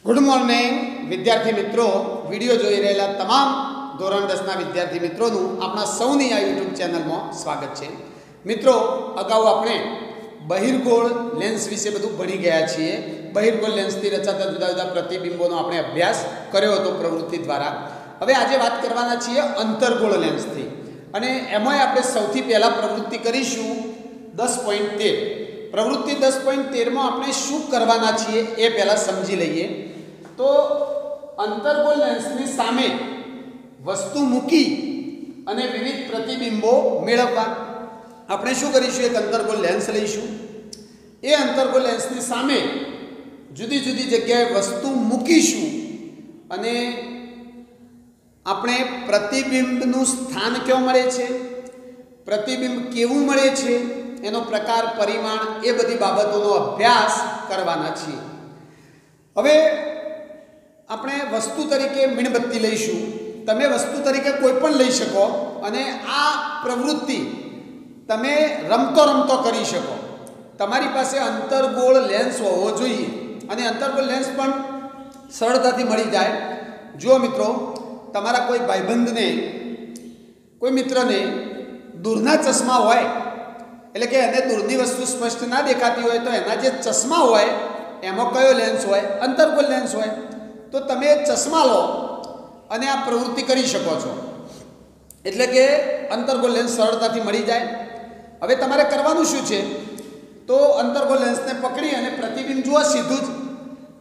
Good morning विद्यार्थी मित्रों, video જોઈ રહેલા તમામ ધોરણ 10 ના વિદ્યાર્થી મિત્રોનું આપણા સૌની આ YouTube ચેનલમાં સ્વાગત છે। મિત્રો, અગાઉ આપણે બહિર્ગોળ લેન્સ વિશે બધું ભણી ગયા છીએ। બહિર્ગોળ લેન્સથી રચાતા જુદા જુદા પ્રતિબિંબોનો આપણે અભ્યાસ કર્યો હતો પ્રવૃત્તિ દ્વારા। હવે આજે વાત કરવાના છીએ અંતર્ગોળ લેન્સથી, અને એમાં આપણે સૌથી પહેલા પ્રવૃત્તિ કરીશું 10.13। प्रवृत्ति 10.13 में આપણે શું કરવાના છીએ એ પહેલા સમજી લઈએ। તો અંતર્ગોળ લેન્સની સામે વસ્તુ મૂકી અને વિવિધ પ્રતિબિંબો મેળવવા આપણે શું કરીશું, એક અંતર્ગોળ લેન્સ લઈશું। એ અંતર્ગોળ લેન્સની સામે જુદી જુદી જગ્યાએ વસ્તુ મૂકીશું અને આપણે પ્રતિબિંબનું સ્થાન કેવું મળે છે, પ્રતિબિંબ કેવું મળે છે, એનો પ્રકાર, પરિમાણ, એ બધી બાબતોનો અભ્યાસ કરવાના છીએ। હવે આપણે વસ્તુ તરીકે મીણબત્તી લઈશું। તમે વસ્તુ તરીકે કોઈ પણ લઈ શકો અને આ પ્રવૃત્તિ તમે રમતો રમતો કરી શકો। તમારી પાસે અંતર્ગોળ લેન્સ હોવો જોઈએ અને અંતર્ગોળ લેન્સ પણ સરળતાથી મળી જાય। જો મિત્રો, તમારા કોઈ ભાઈબંધને, કોઈ મિત્રને દૂરના ચશ્મા હોય, એટલે કે એને દૂરની વસ્તુ સ્પષ્ટ ના દેખાતી હોય, તો એના જે ચશ્મા હોય એમાં કયો લેન્સ હોય, અંતર્ગોળ લેન્સ હોય। તો તમે ચશ્મા લો અને આ પ્રવૃત્તિ કરી શકો છો, એટલે કે અંતર્ગોળ લેન્સ સરળતાથી મળી જાય। હવે તમારે કરવાનું શું છે, તો અંતર્ગોળ લેન્સને પકડી અને પ્રતિબિંબ જુઓ સીધું જ,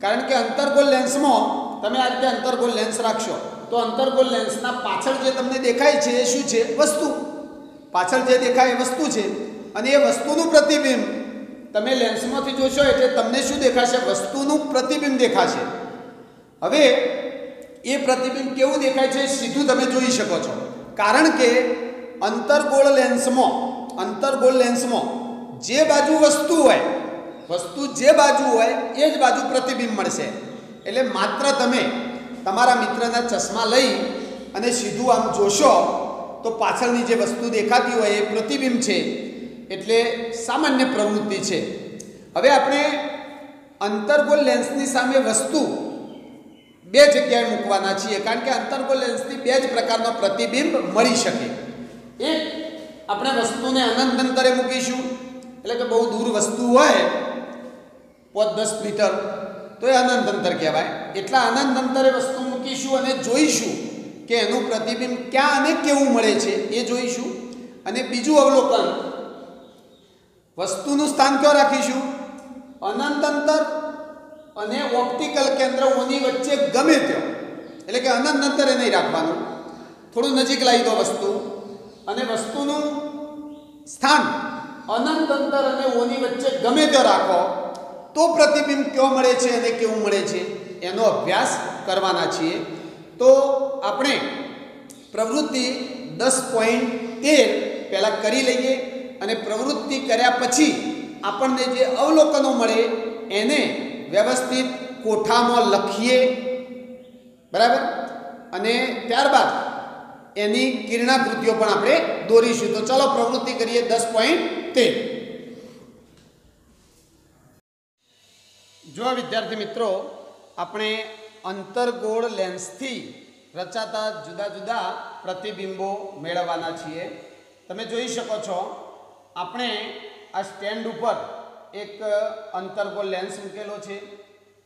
કારણ કે અંતર્ગોળ લેન્સમાં તમે આ રીતે અંતર્ગોળ લેન્સ રાખશો તો અંતર્ગોળ લેન્સના પાછળ જે તમને દેખાય છે એ શું છે, વસ્તુ। પાછળ જે દેખાય એ વસ્તુ છે અને એ વસ્તુનું પ્રતિબિંબ તમે લેન્સમાંથી જોશો એટલે તમને શું દેખાશે, વસ્તુનું પ્રતિબિંબ દેખાશે। હવે એ પ્રતિબિંબ કેવું દેખાય છે સીધું તમે જોઈ શકો છો, કારણ કે અંતર્ગોળ લેન્સમાં જે બાજુ વસ્તુ હોય, વસ્તુ જે બાજુ હોય એ જ બાજુ પ્રતિબિંબ મળશે। એટલે માત્ર તમે તમારા મિત્રના ચશ્મા લઈ અને સીધું આમ જોશો તો પાછળની જે વસ્તુ દેખાતી હોય એ પ્રતિબિંબ છે, એટલે સામાન્ય પ્રવૃત્તિ છે। હવે આપણે અંતર્ગોળ લેન્સની સામે વસ્તુ બે જગ્યાએ મૂકવાના છીએ, કારણ કે અંતર્ગોળ લેન્સથી બે જ પ્રકારનો પ્રતિબિંબ મળી શકે। એક, આપણે વસ્તુને અનંત અંતરે મૂકીશું, એટલે કે બહુ દૂર વસ્તુ હોય 5-10 મીટર તો એ અનંત અંતર કહેવાય। એટલા અનંત અંતરે વસ્તુ મૂકીશું અને જોઈશું કે એનું પ્રતિબિંબ ક્યાં અને કેવું મળે છે એ જોઈશું। અને બીજું અવલોકન, વસ્તુનું સ્થાન ક્યાં રાખીશું, અનંત અંતર અને ઓપ્ટિકલ કેન્દ્ર ઓની વચ્ચે ગમે ત્યાં, એટલે કે અનંત અંતરે નહીં રાખવાનું, થોડું નજીક લાવી દો વસ્તુ, અને વસ્તુનું સ્થાન અનંત અંતર અને ઓની વચ્ચે ગમે ત્યાં રાખો તો પ્રતિબિંબ કેવો મળે છે અને કેવું મળે છે એનો અભ્યાસ કરવાના છીએ। તો આપણે પ્રવૃત્તિ 10.13 પહેલાં કરી લઈએ અને પ્રવૃત્તિ કર્યા પછી આપણને જે અવલોકનો મળે એને વ્યવસ્થિત કોઠામાં લખીએ, બરાબર, અને ત્યારબાદ એની કિરણાકૃતિઓ પણ આપણે દોરીશું। તો ચાલો પ્રવૃત્તિ કરીએ 10.13। જો વિદ્યાર્થી મિત્રો, આપણે અંતર્ગોળ લેન્સથી રચાતા જુદા જુદા પ્રતિબિંબો મેળવવાના છીએ। તમે જોઈ શકો છો, આપણે આ સ્ટેન્ડ ઉપર એક અંતર્ગોળ લેન્સ મૂકેલો છે।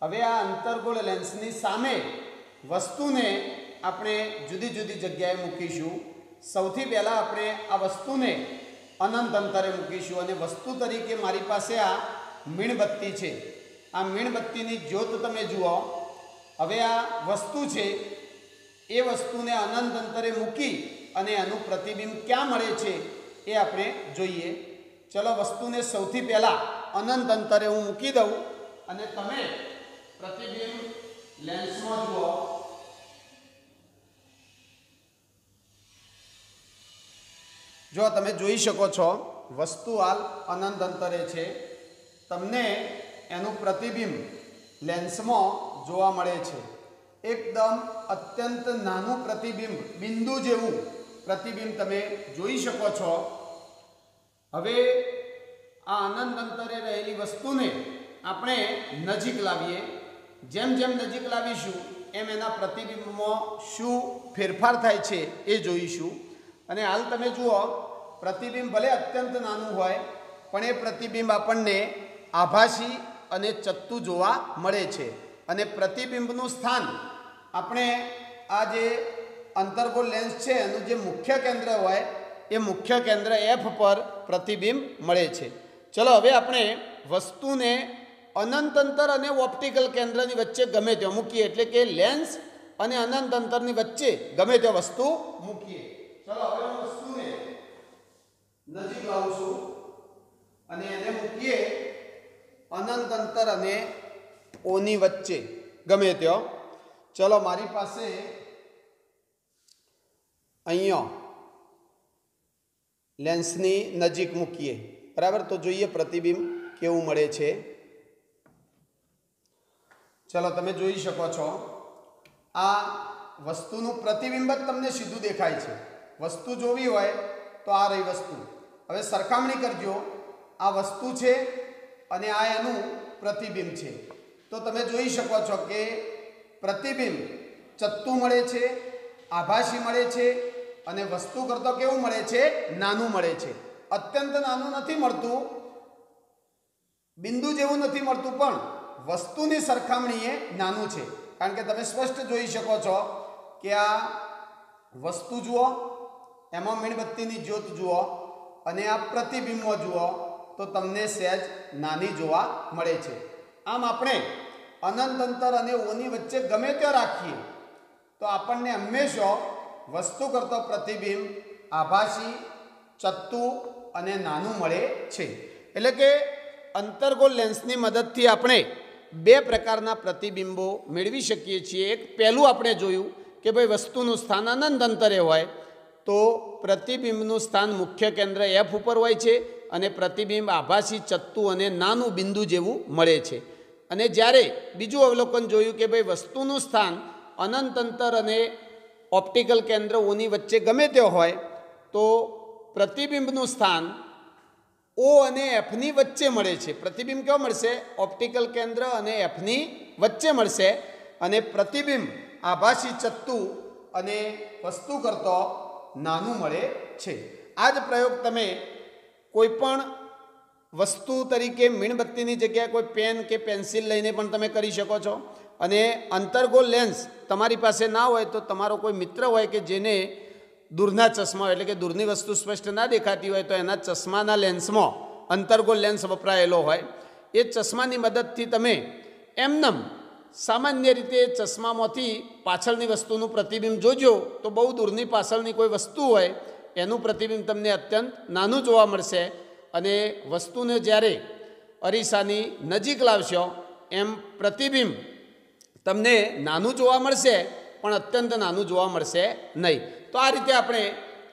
હવે આ અંતર્ગોળ લેન્સની સામે વસ્તુને આપણે જુદી જુદી જગ્યાએ મૂકીશું। સૌથી પહેલાં આપણે આ વસ્તુને અનંત અંતરે મૂકીશું અને વસ્તુ તરીકે મારી પાસે આ મીણબત્તી છે। આ મીણબત્તીની જ્યોત તમે જુઓ। હવે આ વસ્તુ છે, એ વસ્તુને અનંત અંતરે મૂકી અને એનું પ્રતિબિંબ ક્યાં મળે છે એ આપણે જોઈએ। ચલો, વસ્તુને સૌથી પહેલાં અનંત અંતરે હું મૂકી દઉં અને તમે પ્રતિબિંબ લેન્સમાં જુઓ। જો તમે જોઈ શકો છો, વસ્તુ હાલ અનંત અંતરે છે, તમને એનું પ્રતિબિંબ લેન્સમાં જોવા મળે છે। એકદમ અત્યંત નાનું પ્રતિબિંબ, બિંદુ જેવું પ્રતિબિંબ તમે જોઈ શકો છો। હવે આ અનંત અંતરે રહેલી વસ્તુને આપણે નજીક લાવીએ જેમ જેમ નજીક લાવીશું એમ એના પ્રતિબિંબમાં શું ફેરફાર થાય છે એ જોઈશું। અને હાલ તમે જુઓ, પ્રતિબિંબ ભલે અત્યંત નાનું હોય પણ એ પ્રતિબિંબ આપણને આભાસી અને ચત્તુ જોવા મળે છે। અને પ્રતિબિંબનું સ્થાન આપણે આ જે અંતર્ગોળ લેન્સ છે એનું જે મુખ્ય કેન્દ્ર હોય એ મુખ્ય કેન્દ્ર F પર પ્રતિબિંબ મળે છે। ચલો હવે આપણે વસ્તુને અનંત અંતર અને ઓપ્ટિકલ કેન્દ્રની વચ્ચે ગમે ત્યાં મૂકીએ, એટલે કે લેન્સ અને અનંત અંતરની વચ્ચે ગમે ત્યાં વસ્તુ મૂકીએ। ચલો હવે હું વસ્તુને નજીક લાવું છું અને એને મૂકીએ અનંત અંતર અને ઓની વચ્ચે ગમે ત્યાં। ચલો મારી પાસે અહીંયા લેન્સની નજીક મૂકીએ, બરાબર। તો જોઈએ પ્રતિબિંબ કેવું મળે છે। ચલો તમે જોઈ શકો છો, આ વસ્તુનું પ્રતિબિંબ જ તમને સીધું દેખાય છે। વસ્તુ જોવી હોય તો આ રહી વસ્તુ। હવે સરખામણી કરજો, આ વસ્તુ છે અને આ એનું પ્રતિબિંબ છે। તો તમે જોઈ શકો છો કે પ્રતિબિંબ ચત્તુ મળે છે, આભાસી મળે છે અને વસ્તુ કરતાં કેવું મળે છે? નાનું મળે છે। અત્યંત નાનું નથી મળતું, બિંદુ જેવું નથી મળતું, પણ વસ્તુની સરખામણીએ નાનું છે। કારણ કે તમે સ્પષ્ટ જોઈ શકો છો કે આ વસ્તુ જુઓ, એમાં મીણબત્તીની જ્યોત જુઓ અને આ પ્રતિબિંબો જુઓ તો તમને સહેજ નાની જોવા મળે છે। આમ આપણે અનંત અંતર અને ઓની વચ્ચે ગમે ત્યાં રાખીએ તો આપણને હંમેશા વસ્તુ કરતો પ્રતિબિંબ આભાસી, ચત્તુ અને નાનું મળે છે। એટલે કે અંતર્ગોળ લેન્સની મદદથી આપણે બે પ્રકારના પ્રતિબિંબો મેળવી શકીએ છીએ। એક પહેલું આપણે જોયું કે ભાઈ વસ્તુનું સ્થાન અનંત અંતરે હોય તો પ્રતિબિંબનું સ્થાન મુખ્ય કેન્દ્ર F ઉપર હોય છે અને પ્રતિબિંબ આભાસી, ચત્તુ અને નાનું બિંદુ જેવું મળે છે। અને જ્યારે બીજું અવલોકન જોયું કે ભાઈ વસ્તુનું સ્થાન અનંત અંતર અને ઓપ્ટિકલ કેન્દ્ર ઓની વચ્ચે ગમે તે હોય તો પ્રતિબિંબનું સ્થાન O અને Fની વચ્ચે મળે છે। પ્રતિબિંબ કેવો મળશે? ઓપ્ટિકલ કેન્દ્ર અને Fની વચ્ચે મળશે અને પ્રતિબિંબ આભાસી, ચત્તુ અને વસ્તુ કરતો નાનું મળે છે। આ જ પ્રયોગ તમે કોઈ પણ વસ્તુ તરીકે મીણબત્તીની જગ્યાએ કોઈ પેન કે પેન્સિલ લઈને પણ તમે કરી શકો છો। અને અંતર્ગોળ લેન્સ તમારી પાસે ના હોય તો તમારો કોઈ મિત્ર હોય કે જેને દૂરના ચશ્મા હોય, એટલે કે દૂરની વસ્તુ સ્પષ્ટ ના દેખાતી હોય તો એના ચશ્માના લેન્સમાં અંતર્ગોળ લેન્સ વપરાયેલો હોય, એ ચશ્માની મદદથી તમે એમનેમ સામાન્ય રીતે ચશ્મામાંથી પાછળની વસ્તુનું પ્રતિબિંબ જોજો તો બહુ દૂરની પાછળની કોઈ વસ્તુ હોય એનું પ્રતિબિંબ તમને અત્યંત નાનું જોવા મળશે। અને વસ્તુને જ્યારે અરીસાની નજીક લાવશો એમ પ્રતિબિંબ તમને નાનું જોવા મળશે પણ અત્યંત નાનું જોવા મળશે નહીં। તો આ રીતે આપણે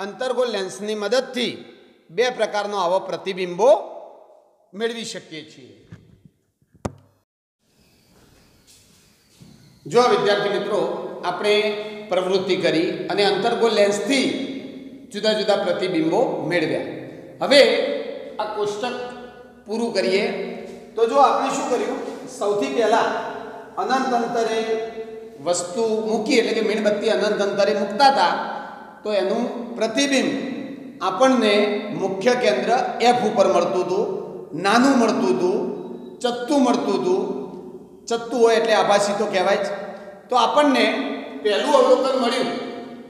અંતર્ગોળ લેન્સની મદદથી બે પ્રકારનો આવો પ્રતિબિંબો મેળવી શકીએ છીએ। જો વિદ્યાર્થી મિત્રો આપણે પ્રવૃત્તિ કરી અને અંતર્ગોળ લેન્સથી જુદા જુદા પ્રતિબિંબો મેળવ્યા। હવે આ કોષ્ટક પૂરું કરીએ તો જો આપણે શું કર્યું, સૌથી પહેલાં અનંત અંતરે વસ્તુ મૂકી, એટલે કે મીણબત્તી અનંત અંતરે મૂકતા હતા તો એનું પ્રતિબિંબ આપણને મુખ્ય કેન્દ્ર F ઉપર મળતું હતું, નાનું મળતું હતું, ચત્તુ મળતું હતું। ચત્તુ હોય એટલે આભાસી તો કહેવાય જ। તો આપણને પહેલું અવલોકન મળ્યું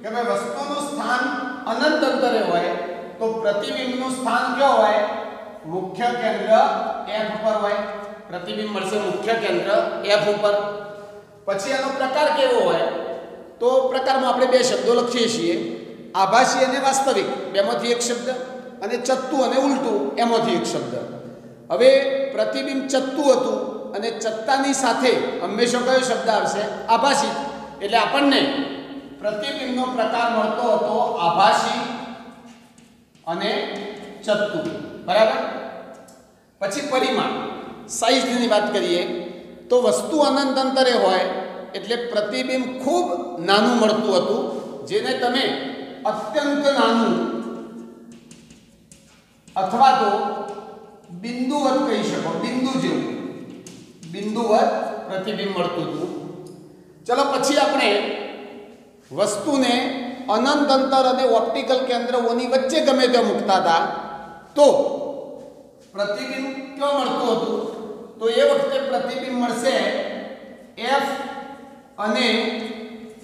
કે ભાઈ વસ્તુનું સ્થાન અનંત અંતરે હોય તો પ્રતિબિંબનું સ્થાન ક્યાં હોય? મુખ્ય કેન્દ્ર F ઉપર હોય। પ્રતિબિંબ મળશે મુખ્ય કેન્દ્ર F ઉપર। પછી એનો પ્રકાર કેવો હોય? તો પ્રકારમાં આપણે બે શબ્દો લખીએ છીએ, આભાસી અને વાસ્તવિક બેમાંથી એક શબ્દ, અને ચત્તુ અને ઉલટું એમાંથી એક શબ્દ। હવે પ્રતિબિંબ ચત્તુ હતું અને ચત્તાની સાથે હંમેશા કયો શબ્દ આવશે? આભાસી। એટલે આપણને પ્રતિબિંબનો પ્રકાર મળતો હતો આભાસી અને ચત્તુ, બરાબર। પછી પરિમાણ સાઈઝની વાત કરીએ તો વસ્તુ અનંત અંતરે હોય એટલે પ્રતિબિંબ ખૂબ નાનું મળતું હતું, જેને તમે અત્યંત નાનું અથવા તો બિંદુવત કહી શકો, બિંદુ જેવું। બિંદુવત પ્રતિબિંબ મળતું હતું. ચલો પછી આપણે વસ્તુને અનંત અંતર અને ઓપ્ટિકલ કેન્દ્રોની વચ્ચે ગમે ત્યાં મૂકતા હતા તો પ્રતિબિંબ ક્યાં મળતું હતું? તો એ વખતે પ્રતિબિંબ મળશે F અને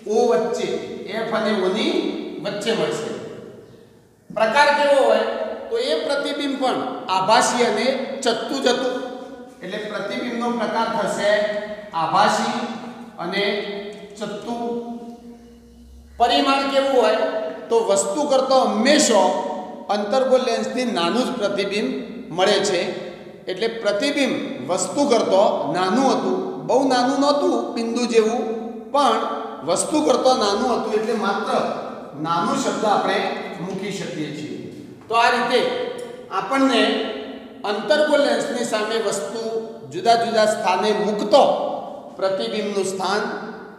O વચ્ચે, F અને O ની વચ્ચે મળશે. પ્રકાર કેવો હોય? તો એ પ્રતિબિંબ પણ આભાસી અને ચત્તુ જતું, એટલે પ્રતિબિંબનો પ્રકાર થશે આભાસી અને ચત્તુ. પરિમાણ કેવું હોય? તો વસ્તુ કરતો હંમેશા અંતર્ગોળ લેન્સથી નાનું જ પ્રતિબિંબ મળે છે. એટલે પ્રતિબિંબ વસ્તુ કરતો નાનું હતું, બહુ નાનું નહોતું બિંદુ જેવું, પણ વસ્તુ કરતો નાનું હતું, એટલે માત્ર નાનું શબ્દ આપણે મૂકી શકીએ છીએ. તો આ રીતે આપણને અંતર્ગોળ લેન્સની સામે વસ્તુ જુદા જુદા સ્થાને મૂકતો પ્રતિબિંબનું સ્થાન,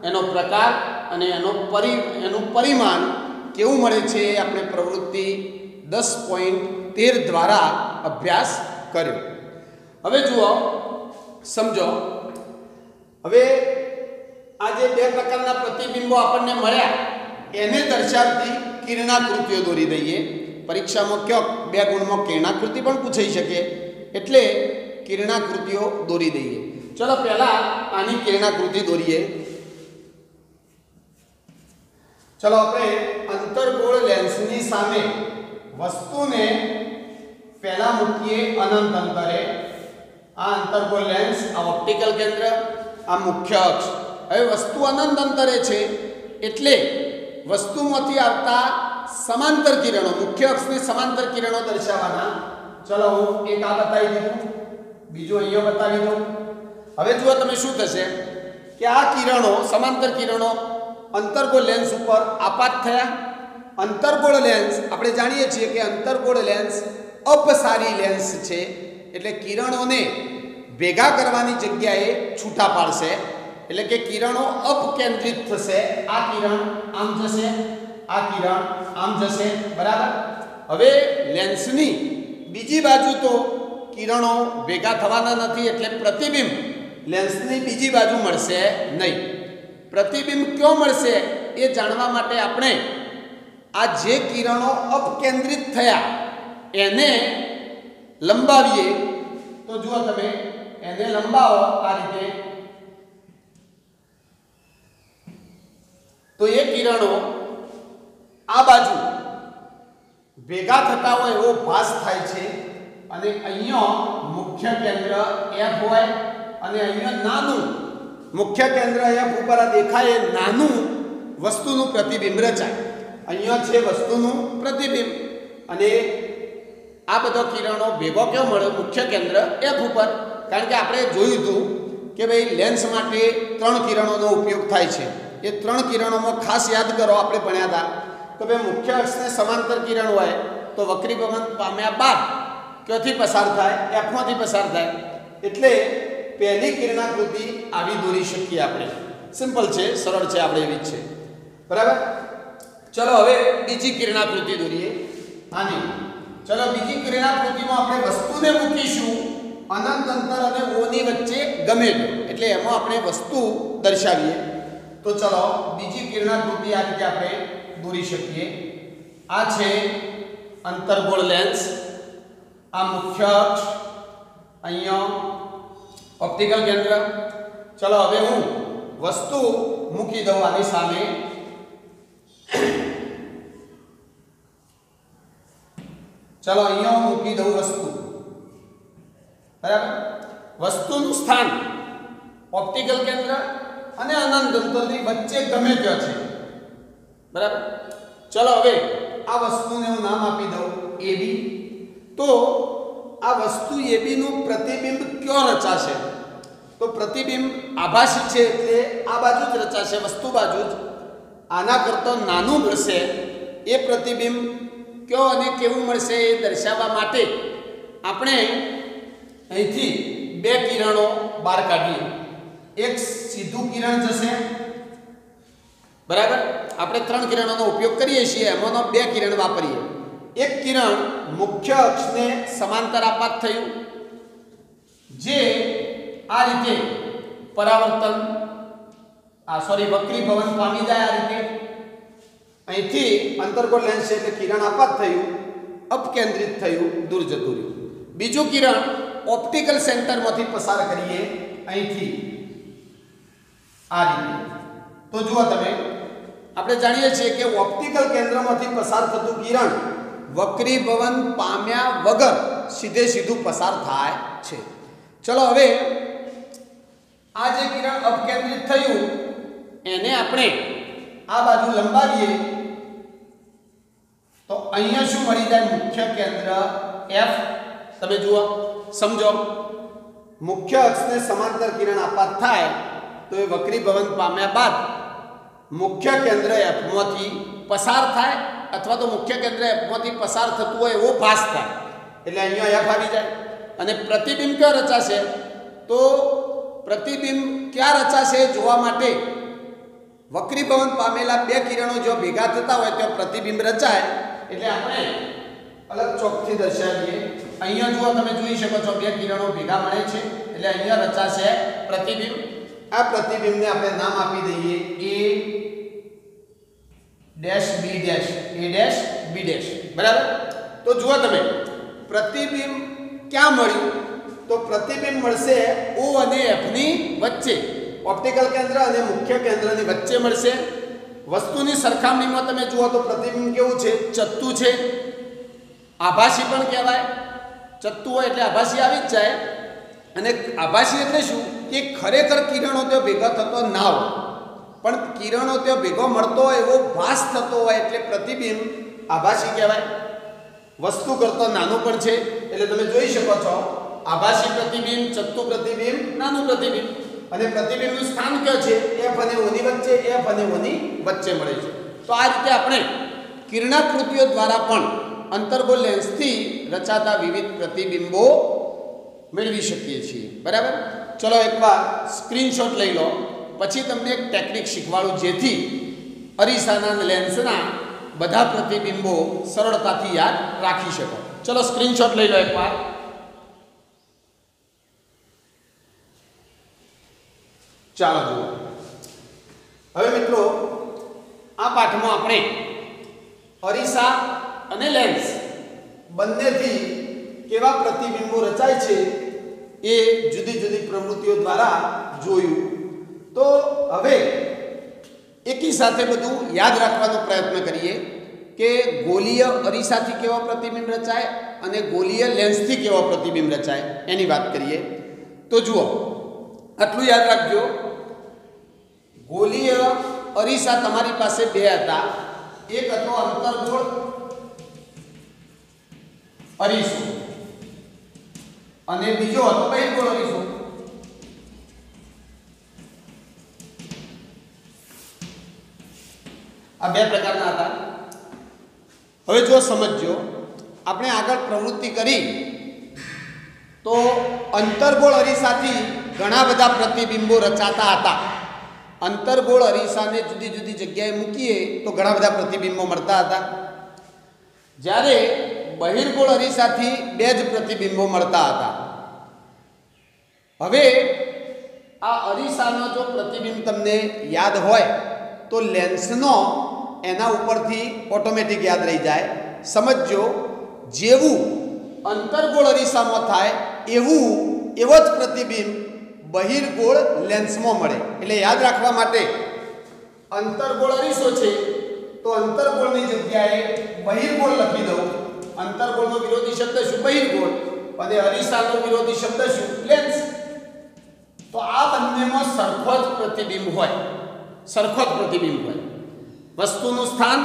એનો પ્રકાર અને એનું પરિમાણ કેવું મળે છે એ આપણે પ્રવૃત્તિ 10.13 દ્વારા અભ્યાસ કર્યો. હવે જુઓ, સમજો. હવે આ જે બે પ્રકારના પ્રતિબિંબો આપણને મળ્યા એને દર્શાવતી કિરણાકૃતિઓ દોરી દઈએ. પરીક્ષામાં કયો 2 ગુણમાં કિરણાકૃતિ પણ પૂછાઈ શકે, એટલે કિરણાકૃતિઓ દોરી દઈએ. ચલો પહેલા આની કિરણાકૃતિ દોરીએ. ચલો આપણે અંતર્ગોળ લેન્સની સામે વસ્તુને પહેલા મૂકીએ અનંત અંતરે. આ અંતર્ગોળ લેન્સ, આ ઓપ્ટિકલ કેન્દ્ર, આ મુખ્ય અક્ષ. હવે વસ્તુ અનંત અંતરે છે એટલે વસ્તુમાંથી આવતા સમાંતર કિરણો, મુખ્ય અક્ષને સમાંતર કિરણો દર્શાવવાના. ચલો હું એક આ બતાવી દીધું, બીજું અહીંયા બતાવી દઉં. હવે જુઓ તમે શું થશે કે આ કિરણો, સમાંતર કિરણો અંતર્ગોળ લેન્સ ઉપર આપાત થયા. અંતર્ગોળ લેન્સ આપણે જાણીએ છીએ કે અંતર્ગોળ લેન્સ અપસારી લેન્સ છે, એટલે કિરણોને ભેગા કરવાની જગ્યાએ છૂટા પાડશે, એટલે કે કિરણો અપકેન્દ્રિત થશે. આ કિરણ આમ જશે, આ કિરણ આમ જશે, બરાબર. હવે લેન્સની બીજી બાજુ તો કિરણો ભેગા થવાના નથી, એટલે પ્રતિબિંબ લેન્સની બીજી બાજુ મળશે નહીં. પ્રતિબિંબ ક્યો મળશે એ જાણવા માટે આપણે આ જે કિરણો અપકેન્દ્રિત થયા એને લંબાવીએ. તો જુઓ તમે, એને લંબાવો આ રીતે, તો એ કિરણો આ બાજુ ભેગા થતા હોય એવો ભાસ થાય છે. અને અહીંયા મુખ્ય કેન્દ્ર F હોય અને અહીંયા નાનું મુખ્ય કેન્દ્ર F ઉપર આ દેખાય એ નાનું વસ્તુનું પ્રતિબિંબ રચાય. અહીંયા છે વસ્તુનું પ્રતિબિંબ અને આ બધો કિરણો ભેગો કેવો મળે? મુખ્ય કેન્દ્ર F ઉપર. કારણ કે આપણે જોયું હતું કે ભાઈ લેન્સ માટે 3 કિરણોનો ઉપયોગ થાય છે. એ 3 કિરણોમાં ખાસ યાદ કરો, આપણે ભણ્યા હતા કે ભાઈ મુખ્ય અક્ષને સમાંતર કિરણ હોય તો વક્રીભવન પામ્યા બાદ ક્યાંથી પસાર થાય? F માંથી પસાર થાય. એટલે પહેલી કિરણાકૃતિ આવી દોરી શકીએ આપણે. સિમ્પલ છે, સરળ છે, આપણે એવી જ છે, બરાબર. ચલો હવે બીજી કિરણાકૃતિ દોરીએ આની. ચલો બીજી કિરણાકૃતિમાં આપણે વસ્તુને મૂકીશું અનંત અંતર અને O ની વચ્ચે ગમે તે, એટલે એમાં આપણે વસ્તુ દર્શાવીએ. તો ચલો બીજી કિરણાકૃતિ આ રીતે આપણે દોરી શકીએ. આ છે અંતર્ગોળ લેન્સ, આ મુખ્ય અક્ષ, અહીંયા ઓપ્ટિકલ કેન્દ્ર. ચલો હવે હું વસ્તુ મૂકી દઉં આની સામે. ચલો અહીંયા હું મૂકી દઉં વસ્તુ, બરાબર. વસ્તુનું સ્થાન ઓપ્ટિકલ કેન્દ્ર અને અનંત અંતરની વચ્ચે ગમે ત્યાં છે, બરાબર. ચલો હવે આ વસ્તુને હું નામ આપી દઉં AB. તો આ વસ્તુ AB નું પ્રતિબિંબ ક્યો રચાશે? તો પ્રતિબિંબ આભાસી છે એટલે આ બાજુ જ રચાશે, વસ્તુ બાજુ જ. આના કરતાં નાનું મળશે એ પ્રતિબિંબ ક્યો અને કેવું મળશે એ દર્શાવવા માટે આપણે અહીંથી 2 કિરણો બહાર કાઢીએ. એક સીધું કિરણ જશે, બરાબર. આપણે 3 કિરણોનો ઉપયોગ કરીએ છીએ, એમાંનો 2 કિરણ વાપરીએ. એક કિરણ મુખ્ય અક્ષને સમાંતર આપાત થયું, જે આ રીતે પરાવર્તન વક્રીભવન પામી જાય. આ રીતે અહીંથી અંતર્ગોળ લેન્સ છે એટલે કિરણ આપાત થયું, અપકેન્દ્રિત થયું, દૂર જતું રહ્યું. બીજું કિરણ ઓપ્ટિકલ સેન્ટરમાંથી પસાર કરીએ અહીંથી આ રીતે. તો જુઓ તમે, આપણે જાણીએ છીએ કે ઓપ્ટિકલ કેન્દ્રમાંથી પસાર થતું કિરણ વક્રીભવન પામ્યા વગર સીધું પસાર થાય છે. ચલો હવે આ જે કિરણ અપકેન્દ્રિત થયું એને આપણે આ બાજુ લંબાવીએ તો અહીંયા શું મળી જાય? મુખ્ય કેન્દ્ર F. તમે જુઓ, સમજો, મુખ્ય અક્ષને સમાંતર કિરણ આપાત થાય તો એ વક્રીભવન પામ્યા બાદ મુખ્ય કેન્દ્ર F માંથી પસાર થાય અથવા તો મુખ્ય કેન્દ્ર F માંથી પસાર થતું હોય એવો ભાસ થાય એટલે અહીંયા F આવી જાય. અને પ્રતિબિંબ ક્યાં રચાશે? તો પ્રતિબિંબ ક્યાં રચાશે જોવા માટે વક્રીભવન પામેલા બે કિરણો જો ભેગા થતા હોય તો પ્રતિબિંબ રચાય. એટલે આપણે અલગ ચોકથી દર્શાવીએ. અહીંયા જુઓ, તમે જોઈ શકો છો બે કિરણો ભેગા મળે છે એટલે અહીંયા રચાશે પ્રતિબિંબ. આ પ્રતિબિંબને આપણે નામ આપી દઈએ A', B', બરાબર. તો જુઓ તમે, પ્રતિબિંબ ક્યાં મળ્યું? તો પ્રતિબિંબ મળશે O અને F ની વચ્ચે, ઓપ્ટિકલ કેન્દ્ર અને મુખ્ય કેન્દ્રની વચ્ચે મળશે. વસ્તુની સરખામણીમાં તમે જુઓ તો પ્રતિબિંબ કેવું છે? ચત્તુ છે. આભાસી પણ કહેવાય. ચત્તુ હોય એટલે આભાસી આવી જ જાય. અને આભાસી એટલે શું? કે ખરેખર કિરણો ત્યાં ભેગા થતો ના હોય, પણ કિરણો ત્યાં ભેગો મળતો હોય એવો ભાસ થતો હોય એટલે પ્રતિબિંબ આભાસી કહેવાય. વસ્તુ કરતાં નાનું પણ છે એટલે તમે જોઈ શકો છો આભાસી પ્રતિબિંબ, ચત્તુ પ્રતિબિંબ, નાનું પ્રતિબિંબ. અને પ્રતિબિંબનું સ્થાન ક્યાં છે? F અને O ની વચ્ચે, F અને O ની વચ્ચે મળે છે. તો આ રીતે આપણે કિરણાકૃતિઓ દ્વારા પણ અંતર્ગોળ લેન્સથી રચાતા વિવિધ પ્રતિબિંબો મેળવી શકીએ છીએ. બરાબર. ચલો એકવાર સ્ક્રીનશોટ લઈ લો, પછી તમને એક ટેકનિક શીખવાડું જેથી અરીસાના લેન્સના બધા પ્રતિબિંબો સરળતાથી યાદ રાખી શકો. ચલો સ્ક્રીનશોટ લઈ લો એકવાર. ચાલો જુઓ. હવે મિત્રો, આ પાઠમાં આપણે અરીસા અને લેન્સ બંનેથી કેવા પ્રતિબિંબો રચાય છે એ જુદી જુદી પ્રવૃત્તિઓ દ્વારા જોયું. તો હવે એકી સાથે બધું યાદ રાખવાનો પ્રયત્ન કરીએ કે ગોલીય અરીસાથી કેવા પ્રતિબિંબ રચાય અને ગોલીય લેન્સથી કેવા પ્રતિબિંબ રચાય એની વાત કરીએ. તો જુઓ, આટલું યાદ રાખજો. ગોલીય અરીસા તમારી પાસે બે હતા. એક હતો અંતર્ગોળ અરીસો અને બીજો હતો બહિર્ગોળ અરીસો. આ બે પ્રકારના હતા. હવે જો સમજજો, આપણે આગળ પ્રવૃત્તિ કરી તો અંતર્ગોળ અરીસાથી ઘણા બધા પ્રતિબિંબો રચાતા હતા. અંતર્ગોળ અરીસાને જુદી જુદી જગ્યાએ મૂકીએ તો ઘણા બધા પ્રતિબિંબો મળતા હતા. જ્યારે બહિર્ગોળ અરીસાથી બે જ પ્રતિબિંબો મળતા હતા. હવે આ અરીસાનો જો પ્રતિબિંબ તમને યાદ હોય તો લેન્સનો એના ઉપરથી ઓટોમેટિક યાદ રહી જાય. સમજો, જેવું અંતર્ગોળ અરીસામાં થાય એવો જ પ્રતિબિંબ બહિર્ગોળ લેન્સમાં મળે. એટલે યાદ રાખવા માટે અંતર્ગોળ અરીસો છે તો અંતર્ગોળની જગ્યાએ બહિર્ગોળ લખી દઉં. અંતર્ગોળનો વિરોધી શબ્દ શું? બહિર્ગોળ. અને અરીસાનો વિરોધી શબ્દ શું? લેન્સ. તો આ બંનેમાં સરખો જ પ્રતિબિંબ હોય. વસ્તુનું સ્થાન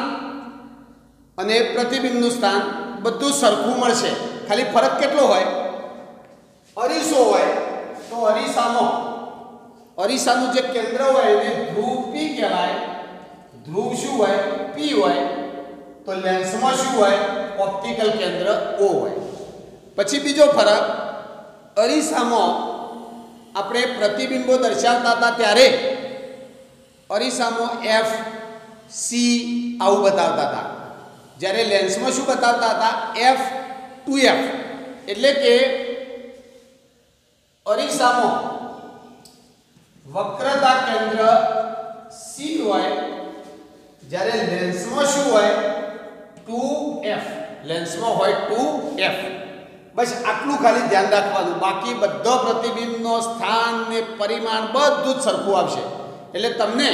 અને પ્રતિબિંબનું સ્થાન બધું સરખું મળશે. ખાલી ફરક કેટલો હોય? અરીસો હોય તો અરીસાનું જે કેન્દ્ર હોય એને ધ્રુવ P કહેવાય. ધ્રુવ શું હોય? P હોય. તો લેન્સમાં શું હોય? ઓપ્ટિકલ કેન્દ્ર O હોય. પછી બીજો ફરક, અરીસામાં આપણે પ્રતિબિંબો દર્શાવતા હતા ત્યારે અરીસામાં F, C આવું બતાવતા હતા. જ્યારે લેન્સમાં શું બતાવતા હતા? F to F. એટલે કે અરીસામાં વક્રતા કેન્દ્ર C હોય, જ્યારે લેન્સમાં શું હોય 2f, લેન્સમાં હોય 2f. બસ આટલું ખાલી ધ્યાન રાખવાનું, બાકી બધો પ્રતિબિંબનો સ્થાન ને પરિમાણ બધું જ સરખું આવશે. એટલે તમને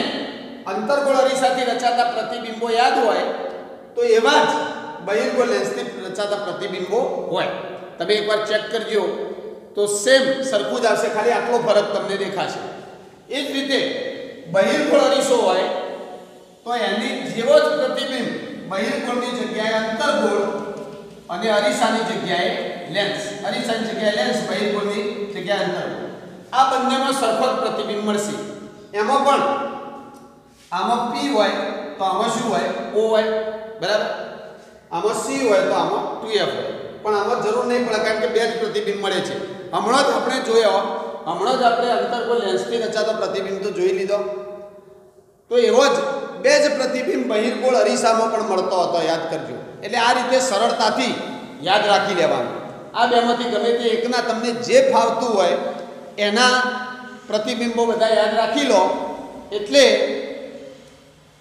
અંતર્ગોળ અરીસાથી રચાતા પ્રતિબિંબો યાદ હોય તો એવા જ બહિર્ગોળ લેન્સથી રચાતા પ્રતિબિંબો હોય. તમે એકવાર ચેક કરજો તો સેમ સરખું જ આવશે, ખાલી આટલો ફરક તમને દેખાશે. એ જ રીતે બહિર્ગોળ અરીસો હોય તો એની જેવો જ પ્રતિબિંબ બહિર્ગોળની જગ્યાએ અંતર્ગોળ અને અરીસાની જગ્યાએ લેન્સ, અરીસાની જગ્યાએ લેન્સ, બહિર્ગોળની જગ્યાએ અંતર્ગોળ, આ બંનેમાં સરખો જ પ્રતિબિંબ મળશે. એમાં પણ આમાં P હોય તો આમાં શું હોય O હોય, બરાબર. આમાં C હોય તો આમાં 2f હોય. પણ આમાં જરૂર નહીં પડે, કારણ કે બે જ પ્રતિબિંબ મળે છે. હમણાં જ આપણે જોયો, હમણાં જ આપણે અંતર્ગોળ લેન્સથી રચાતો પ્રતિબિંબ તો જોઈ લીધો. તો એવો જ બે જ પ્રતિબિંબ બહિર્ગોળ અરીસામાં પણ મળતો હતો, યાદ કરજો. એટલે આ રીતે સરળતાથી યાદ રાખી લેવાનું. આ બેમાંથી ગમે તે એકના તમને જે ફાવતું હોય એના પ્રતિબિંબો બધા યાદ રાખી લો, એટલે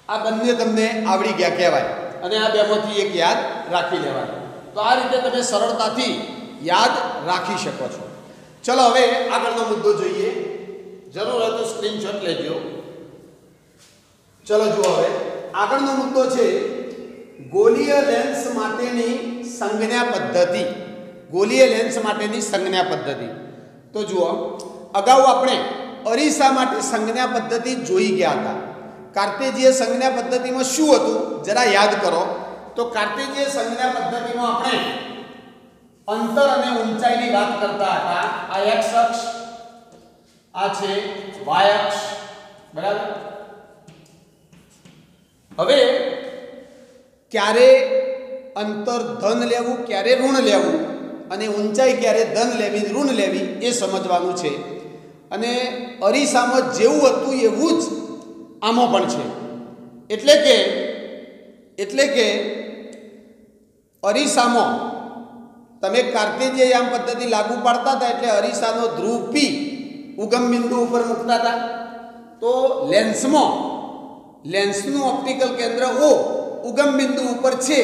આ બંને તમને આવડી ગયા કહેવાય. અને આ બેમાંથી એક યાદ રાખી લેવાનું. તો આ રીતે તમે સરળતાથી યાદ રાખી શકો છો. ચલો હવે આગળનો મુદ્દો જોઈએ. જરૂર હોય તો સ્ક્રીનશોટ લેજો. ચલો જુઓ, હવે આગળનો મુદ્દો છે ગોલીય લેન્સ માટેની સંજ્ઞા પદ્ધતિ. ગોલીય લેન્સ માટેની સંજ્ઞા પદ્ધતિ. તો જુઓ, અગાઉ આપણે અરીસા માટે સંજ્ઞા પદ્ધતિ જોઈ ગયા હતા. કાર્ટેજીય સંજ્ઞા પદ્ધતિમાં શું હતું જરા યાદ કરો. તો કાર્ટેજીય સંજ્ઞા પદ્ધતિમાં આપણે અંતર અને ઊંચાઈની વાત કરતા હતા. આ x અક્ષ, આ છે y અક્ષ, બરાબર. હવે ક્યારે અંતર ધન લેવું, ક્યારે ઋણ લેવું, અને ઊંચાઈ ક્યારે ધન લેવી, ઋણ લેવી, એ સમજવાનું છે. અને અરીસામાં જેવું હતું એવું જ આમાં પણ છે. એટલે કે અરીસામાં તમે કાર્ટેજીયન પદ્ધતિ લાગુ પાડતા હતા, એટલે અરીસાનો ધ્રુવ P ઉગમ બિંદુ ઉપર મૂકતા હતા. તો લેન્સમાં લેન્સનું ઓપ્ટિકલ કેન્દ્ર O ઉગમ બિંદુ ઉપર છે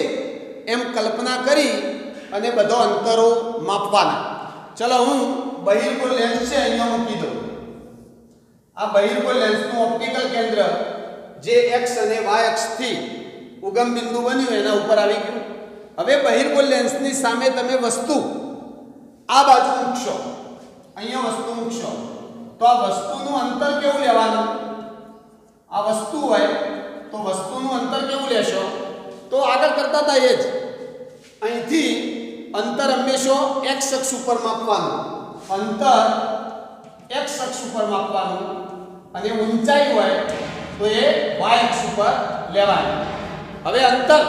એમ કલ્પના કરી અને બધો અંતરો માપવાના. ચલો, હું બહિર્ગોળ લેન્સ છે અહીંયા મૂકી દઉં. આ બહિર્ગોળ લેન્સનું ઓપ્ટિકલ કેન્દ્ર જે x અને y અક્ષથી ઉગમ બિંદુ બન્યું એના ઉપર આવી ગયું. હવે બહિર્ગોળ લેન્સની સામે તમે વસ્તુ આ બાજુ મૂકશો, અહીંયા વસ્તુ મૂકશો, તો આ વસ્તુનું અંતર કેવું લેવાનું? આ વસ્તુ હોય તો વસ્તુનું અંતર કેવું લેશો? તો આગળ કરતા હતા એ જ, અહીંથી અંતર હંમેશા x અક્ષ ઉપર માપવાનું, અંતર x અક્ષ ઉપર માપવાનું, અને ઊંચાઈ હોય તો એ y અક્ષ ઉપર લેવાની. હવે અંતર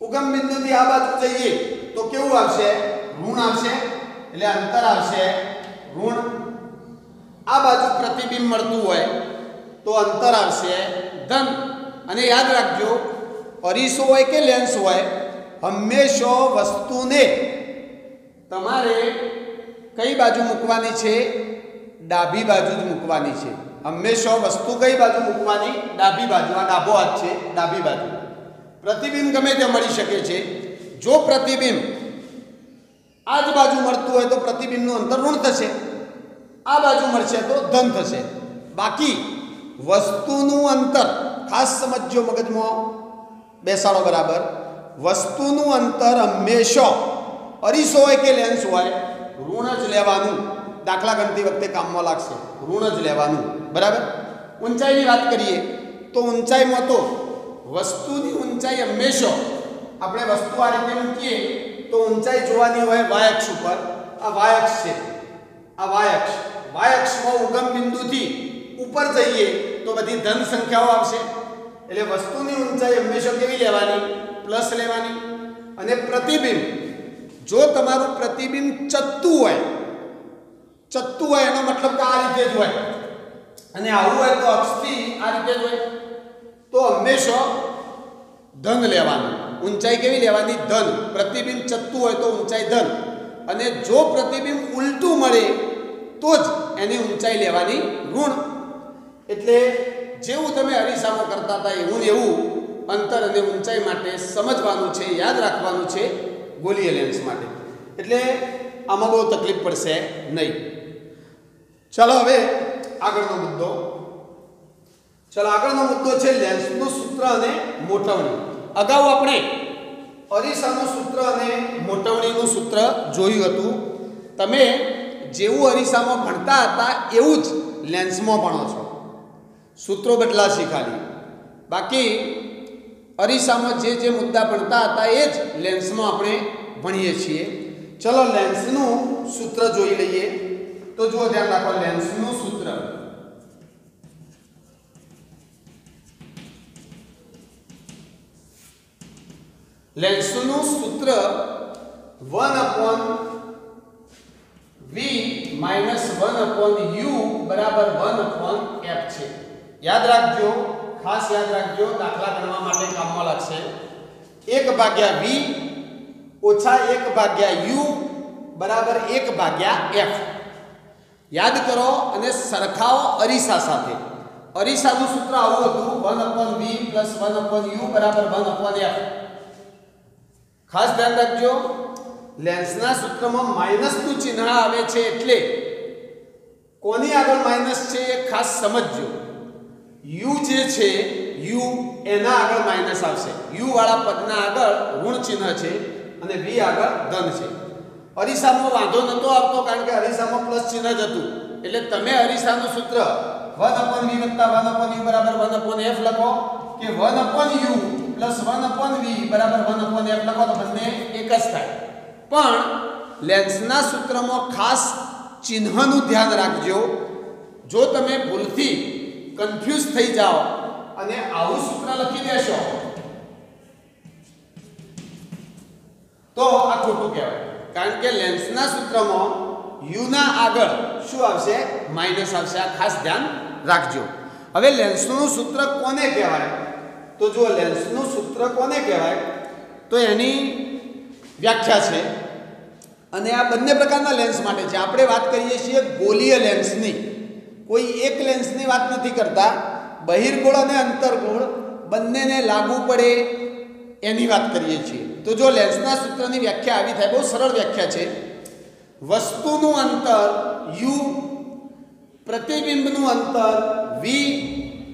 ઉગમ બિંદુથી આ બાજુ જઈએ તો કેવું આવશે? ઋણ આવશે. એટલે અંતર આવશે ઋણ. આ બાજુ પ્રતિબિંબ મળતું હોય તો અંતર આવશે ધન. અને યાદ રાખજો, અરીસો હોય કે લેન્સ હોય, હંમેશા વસ્તુને તમારે કઈ બાજુ મૂકવાની છે? ડાબી બાજુ જ મૂકવાની છે. હંમેશા વસ્તુ કઈ બાજુ મૂકવાની? ડાબી બાજુ. આ ડાબો હાથ છે, ડાબી બાજુ. પ્રતિબિંબ ગમે તે મળી શકે છે. જો પ્રતિબિંબ આ જ બાજુ મળતું હોય તો પ્રતિબિંબનું અંતર ઋણ થશે, આ બાજુ મળશે તો ધન થશે. બાકી વસ્તુનું અંતર ખાસ સમજજો, મગજમાં બેસાડો બરાબર. વસ્તુનું અંતર હંમેશા અરીસો હોય કે લેન્સ હોય ઋણ જ લેવાનું. દાખલા ગણતી વખતે કામમાં લાગશે, ઋણ જ લેવાનું, બરાબર. ઊંચાઈની વાત કરીએ તો ઊંચાઈમાં તો વસ્તુની ઊંચાઈ હંમેશા આપણે વસ્તુ આ રીતે મૂકીએ તો ઊંચાઈ જોવાની હોય y અક્ષ ઉપર. આ y અક્ષ છે, આ y અક્ષ. y અક્ષમાં ઉગમ બિંદુથી ઉપર જઈએ તો બધી ધન સંખ્યાઓ આવશે. એટલે વસ્તુની ઊંચાઈ હંમેશા કેવી લેવાની? પ્લસ લેવાની. અને પ્રતિબિંબ, જો તમારું પ્રતિબિંબ ચત્તું હોય એનો મતલબ કે આ રીતે જ હોય, અને આવું હોય તો અક્ષથી આ રીતે જ હોય, તો હંમેશા ધન લેવાનું. ઊંચાઈ કેવી લેવાની? ધન. પ્રતિબિંબ ચત્તું હોય તો ઊંચાઈ ધન. અને જો પ્રતિબિંબ ઉલટું મળે તો જ એની ઊંચાઈ લેવાની ઋણ. એટલે જેવું તમે અરીસામાં કરતા હતા એવું ને એવું અંતર અને ઊંચાઈ માટે સમજવાનું છે, યાદ રાખવાનું છે ગોલીય લેન્સ માટે. એટલે આમાં બહુ તકલીફ પડશે નહીં. ચાલો હવે આગળનો મુદ્દો. ચાલો આગળનો મુદ્દો છે લેન્સનું સૂત્ર અને મોટવણી. અગાઉ આપણે અરીસાનું સૂત્ર અને મોટવણીનું સૂત્ર જોયું હતું. તમે જેવું અરીસામાં ભણતા હતા એવું જ લેન્સમાં ભણો છો. સૂત્રો બદલાશે ખાલી, બાકી અરીસામાં જે મુદ્દા ભણતા હતા એ જ લેન્સમાં આપણે ભણીએ છીએ. ચલો લેન્સનું સૂત્ર જોઈ લઈએ. તો જુઓ, ધ્યાન રાખો, લેન્સનું સૂત્ર v માઇનસ 1/u બરાબર 1/f છે. યાદ રાખજો, ખાસ યાદ રાખજો, દાખલા ગણવા માટે કામમાં લાગશે. 1/v ઓછા 1/u બરાબર 1/f. યાદ કરો અને સરખાવો અરીસા સાથે. અરીસાનું સૂત્ર આવું હતું, 1/v પ્લસ 1/u બરાબર 1/f. ખાસ ધ્યાન રાખજો, લેન્સના સૂત્રમાં માઇનસનું ચિહ્ન આવે છે એટલે કોની આગળ માઇનસ છે એ ખાસ સમજજો. u જે છે, u એના આગળ માઇનસ આવશે. u વાળા પદના આગળ ઋણ ચિહ્ન છે અને v આગળ ધન છે. અરીસામાં વાંધો નતો આવતો કારણ કે અરીસામાં પ્લસ ચિહ્ન જ હતું. એટલે તમે અરીસાનું સૂત્ર 1/v વત્તા 1/u બરાબર 1/f લખો કે 1/u પ્લસ 1/v બરાબર 1/f લખો તો બંને એક જ થાય. પણ લેન્સના સૂત્રમાં ખાસ ચિહ્નનું ધ્યાન રાખજો. જો તમે ભૂલથી કન્ફ્યુઝ થઈ જાઓ અને આવું સૂત્ર લખી દેશો તો આ ખોટું કહેવાય. કારણ કે લેન્સના સૂત્રમાં u ના આગળ શું આવશે? માઇનસ આવશે. આ ખાસ ધ્યાન રાખજો. હવે લેન્સનું સૂત્ર કોને કહેવાય? તો જો લેન્સનું સૂત્ર કોને કહેવાય તો એની વ્યાખ્યા છે. અને આ બંને પ્રકારના લેન્સ માટે છે. આપણે વાત કરીએ છીએ ગોલીય લેન્સની. કોઈ એક લેન્સની વાત નથી કરતા. બહિર્ગોળ અને અંતર્ગોળ બંનેને લાગુ પડે એની વાત કરીએ છીએ. તો જો લેન્સના સૂત્રની વ્યાખ્યા આવી થાય, બહુ સરળ વ્યાખ્યા છે. વસ્તુનું અંતર u, પ્રતિબિંબનું અંતર v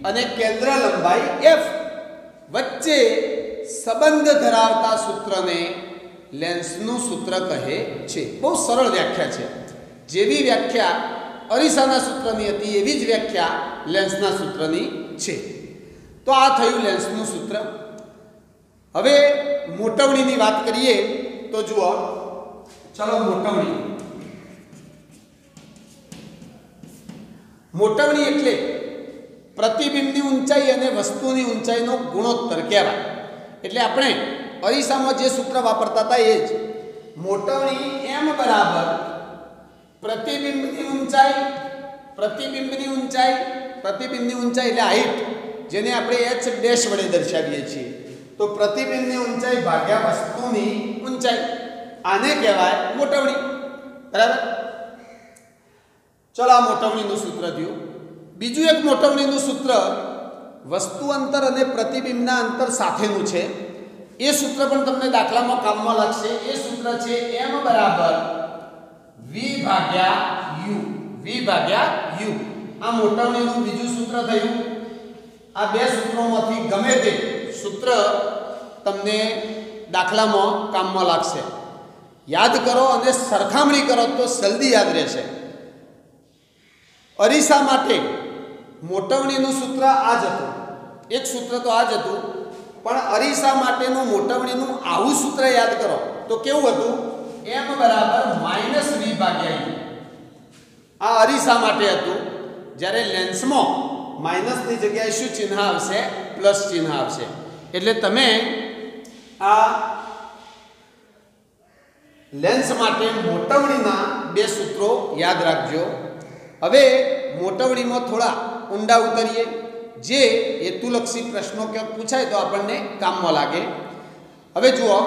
અને કેન્દ્ર લંબાઈ f વચ્ચે સંબંધ ધરાવતા સૂત્રને લેન્સનું સૂત્ર કહે છે. બહુ સરળ વ્યાખ્યા છે. જેવી વ્યાખ્યા અરીસાના સૂત્રની હતી એવી જ વ્યાખ્યા લેન્સના સૂત્રની છે. તો આ થયું લેન્સનું સૂત્ર. હવે મોટવણીની વાત કરીએ તો જુઓ, ચલો મોટવણી. મોટવણી એટલે પ્રતિબિંબની ઊંચાઈ અને વસ્તુની ઊંચાઈનો ગુણોત્તર કહેવાય. એટલે આપણે અરીસામાં જે સૂત્ર વાપરતા હતા એ જ. મોટવણી m બરાબર પ્રતિબિંબની ઊંચાઈ એટલે હાઈટ, જેને આપણે h ડેશ વડે દર્શાવીએ છીએ. તો પ્રતિબિંબની ઊંચાઈ ભાગ્યા વસ્તુની ઊંચાઈ, આને કહેવાય મોટવણી. બરાબર? ચલો, આ મોટવણીનું સૂત્ર થયું. બીજું એક મોટવણીનું સૂત્ર વસ્તુ અંતર અને પ્રતિબિંબના અંતર સાથેનું છે. એ સૂત્ર પણ તમને દાખલામાં કામમાં લાગશે. એ સૂત્ર છે m બરાબર v ભાગ્યા u. આ મોટવણીનું બીજું સૂત્ર થયું. આ બે સૂત્રોમાંથી ગમે તે સૂત્ર તમને દાખલામાં કામમાં લાગશે. યાદ કરો અને સરખામણી કરો તો જલ્દી યાદ રહેશે. અરીસા માટે મોટવણીનું સૂત્ર આ જ હતું. એક સૂત્ર તો આ જ હતું, પણ અરીસા માટેનું મોટવણીનું આવું સૂત્ર યાદ કરો તો કેવું હતું? m બરાબર -v ભાગ્યા u. આ અરીસા માટે હતું. જ્યારે લેન્સમાં માઇનસની જગ્યાએ શું ચિહ્ન આવશે? પ્લસ ચિહ્ન આવશે. એટલે તમે આ લેન્સ માટે મોટવણીના બે સૂત્રો યાદ રાખજો. હવે મોટવણીમાં થોડા ઊંડા ઉતરીએ. જે હેતુલક્ષી પ્રશ્નો કે પૂછાય તો આપણને કામમાં લાગે. હવે જુઓ,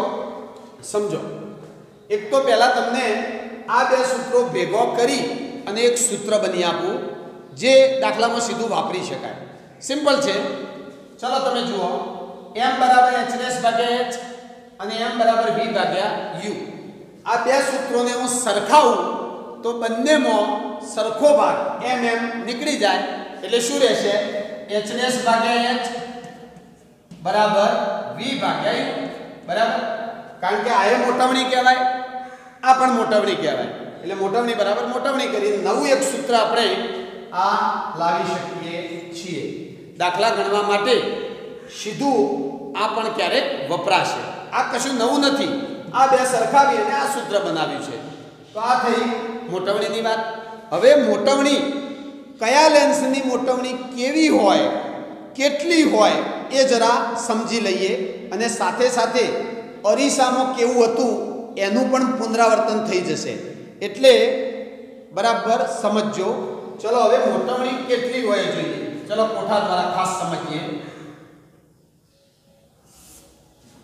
સમજો. એક તો પહેલા તમને આ બે સૂત્રો ભેગો કરી અને એક સૂત્ર બની આપું જે દાખલામાં સીધું વાપરી શકાય. સિમ્પલ છે. ચલો તમે જુઓ, m બરાબર h' ભાગ્યા h અને m બરાબર v ભાગ્યા u. આ બે સૂત્રોને હું સરખાવું તો બંનેમાં સરખો ભાગ mm નીકળી જાય એટલે શું રહેશે? h' ભાગ્યા h બરાબર v ભાગ્યા u. બરાબર, કારણ કે આ એ મોટવણી કહેવાય, આ પણ મોટવણી કહેવાય એટલે મોટવણી બરાબર મોટવણી કરી નવું એક સૂત્ર આપણે આ લાવી શકીએ છીએ. દાખલા ગણવા માટે સીધું આ પણ ક્યારેક વપરાશે. આ કશું નવું નથી, આ બે સરખાવી અને આ સૂત્ર બનાવ્યું છે. તો આ થઈ મોટવણીની વાત. હવે મોટવણી કયા લેન્સની મોટવણી કેવી હોય, કેટલી હોય એ જરા સમજી લઈએ અને સાથે સાથે અરીસામાં કેવું હતું એનું પણ પુનરાવર્તન થઈ જશે એટલે બરાબર સમજજો. ચલો હવે મોટવણી કેટલી હોય જોઈએ. ચલો કોઠા દ્વારા ખાસ સમજીએ.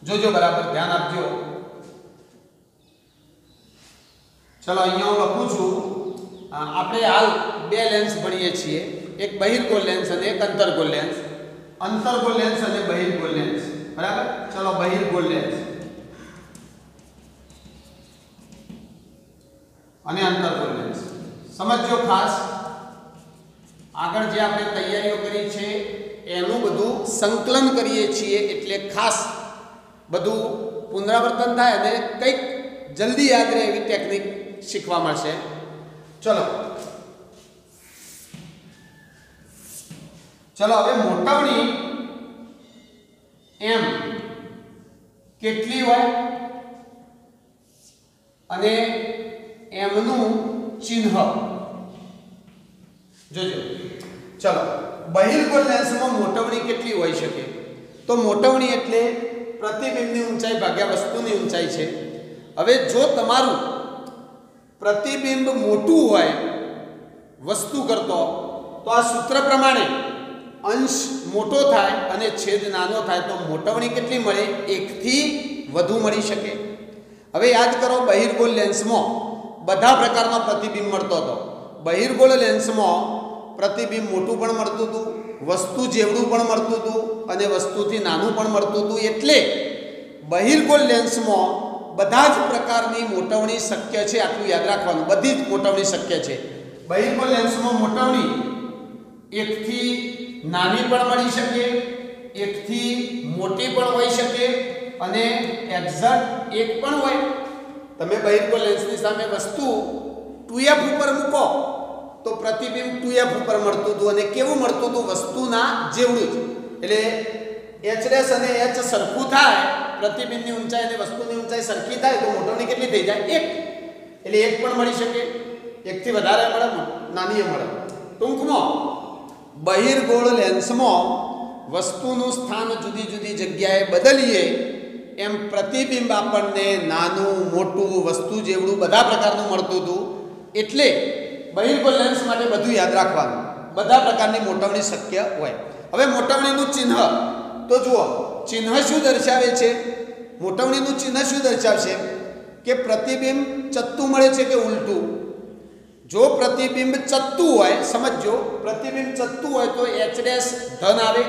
જોજો, બરાબર ધ્યાન આપજો. ચલો અહીંયા હું લખું છું. આપણે હાલ બે લેન્સ ભણીએ છીએ, એક બહિર્ગોળ લેન્સ અને એક અંતર્ગોળ લેન્સ. અંતર્ગોળ લેન્સ અને બહિર્ગોળ લેન્સ. બરાબર, ચલો બહિર્ગોળ લેન્સ અને અંતર્ગોળ લેન્સ સમજો ખાસ. આગળ જે આપણે તૈયારીઓ કરી છે એનું બધું સંકલન કરીએ છીએ એટલે ખાસ બધું પુનરાવર્તન થાય અને કંઈક જલ્દી યાદ રહે એવી ટેકનિક શીખવા મળશે. ચલો હવે મોટવણી m કેટલી હોય અને m નું ચિહ્ન જોજો. ચલો બહિર્ગોળ લેન્સમાં મોટવણી કેટલી હોઈ શકે? તો મોટવણી એટલે પ્રતિબિંબની ઊંચાઈ ભાગ્યા વસ્તુની ઊંચાઈ છે. હવે જો તમારું પ્રતિબિંબ મોટું હોય વસ્તુ કરતો તો આ સૂત્ર પ્રમાણે અંશ મોટો થાય અને છેદ નાનો થાય તો મોટવણી કેટલી મળે? 1 થી વધુ મળી શકે. હવે યાદ કરો, બહિર્ગોળ લેન્સમાં બધા પ્રકારનો પ્રતિબિંબ મળતો હતો. બહિર્ગોળ લેન્સમાં પ્રતિબિંબ મોટું પણ મળતું હતું, વસ્તુ જેવડું પણ મળતું હતું અને વસ્તુથી નાનું પણ મળતું હતું. એટલે બહિર્ગોળ લેન્સમાં બધા જ પ્રકારની મોટવણી શક્ય છે. આટલું યાદ રાખવાનું, બધી જ મોટવણી શક્ય છે. બહિર્ગોળ લેન્સમાં મોટવણી 1 થી નાની પણ મળી શકે, 1 થી મોટી પણ હોઈ શકે અને એક્ઝેક્ટ 1 પણ હોય. તમે બહિર્ગોળ લેન્સની સામે વસ્તુ 2f ઉપર મૂકો તો પ્રતિબિંબ 2f ઉપર મળતું હતું અને કેવું મળતું હતું? વસ્તુના જેવડું જ. એટલે h' અને h સરખું થાય, પ્રતિબિંબની ઊંચાઈ અને વસ્તુની ઊંચાઈ સરખી થાય તો મોટવણી કેટલી થઈ જાય? 1. એટલે 1 પણ મળી શકે, 1 થી વધારે મળે, નાની મળે. ટૂંકમાં બહિર્ગોળ લેન્સમાં વસ્તુનું સ્થાન જુદી જુદી જગ્યાએ બદલીએ એમ પ્રતિબિંબ આપણને નાનું મોટું વસ્તુ જેવડું બધા પ્રકારનું મળતું હતું. એટલે બહિર્ગોળ લેન્સ માટે બધું યાદ રાખવાનું, બધા પ્રકારની મોટવણી શક્ય હોય. હવે મોટવણીનું ચિહ્ન તો જુઓ, ચિહ્ન શું દર્શાવે છે? મોટવણીનું ચિહ્ન શું દર્શાવશે? કે પ્રતિબિંબ ચત્તું મળે છે કે ઉલટું? જો પ્રતિબિંબ ચત્તું હોય, સમજો પ્રતિબિંબ ચત્તું હોય તો h' ધન આવે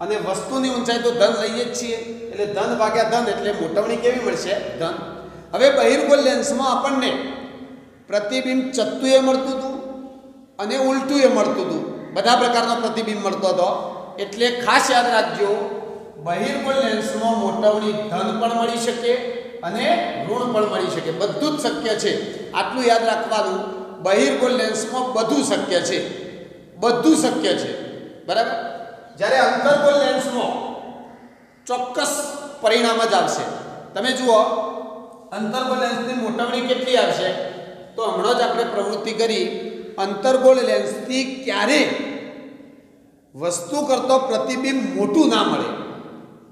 અને વસ્તુની ઊંચાઈ તો ધન લઈએ જ છીએ એટલે ધન ભાગ્યા ધન એટલે મોટવણી કેવી મળશે? ધન. હવે બહિર્ગોળ લેન્સમાં આપણને પ્રતિબિંબ ચત્તુએ મળતું હતું અને ઉલટું એ મળતું હતું, બધા પ્રકારનો પ્રતિબિંબ મળતો હતો. એટલે ખાસ યાદ રાખજો, બહિર્ગોળ લેન્સમાં મોટવણી ધન પણ મળી શકે અને ઋણ પણ મળી શકે, બધું જ શક્ય છે. આટલું યાદ રાખવાનું, બહિર્ગોળ લેન્સમાં બધું શક્ય છે, બધું શક્ય છે. બરાબર. જ્યારે અંતર્ગોળ લેન્સમાં ચોક્કસ પરિણામ જ આવશે. તમે જુઓ, અંતર્ગોળ લેન્સની મોટવણી કેટલી આવશે? તો હમણાં જ આપણે પ્રવૃત્તિ કરી, અંતર્ગોળ લેન્સથી ક્યારે વસ્તુ કરતો પ્રતિબિંબ મોટું ના મળે,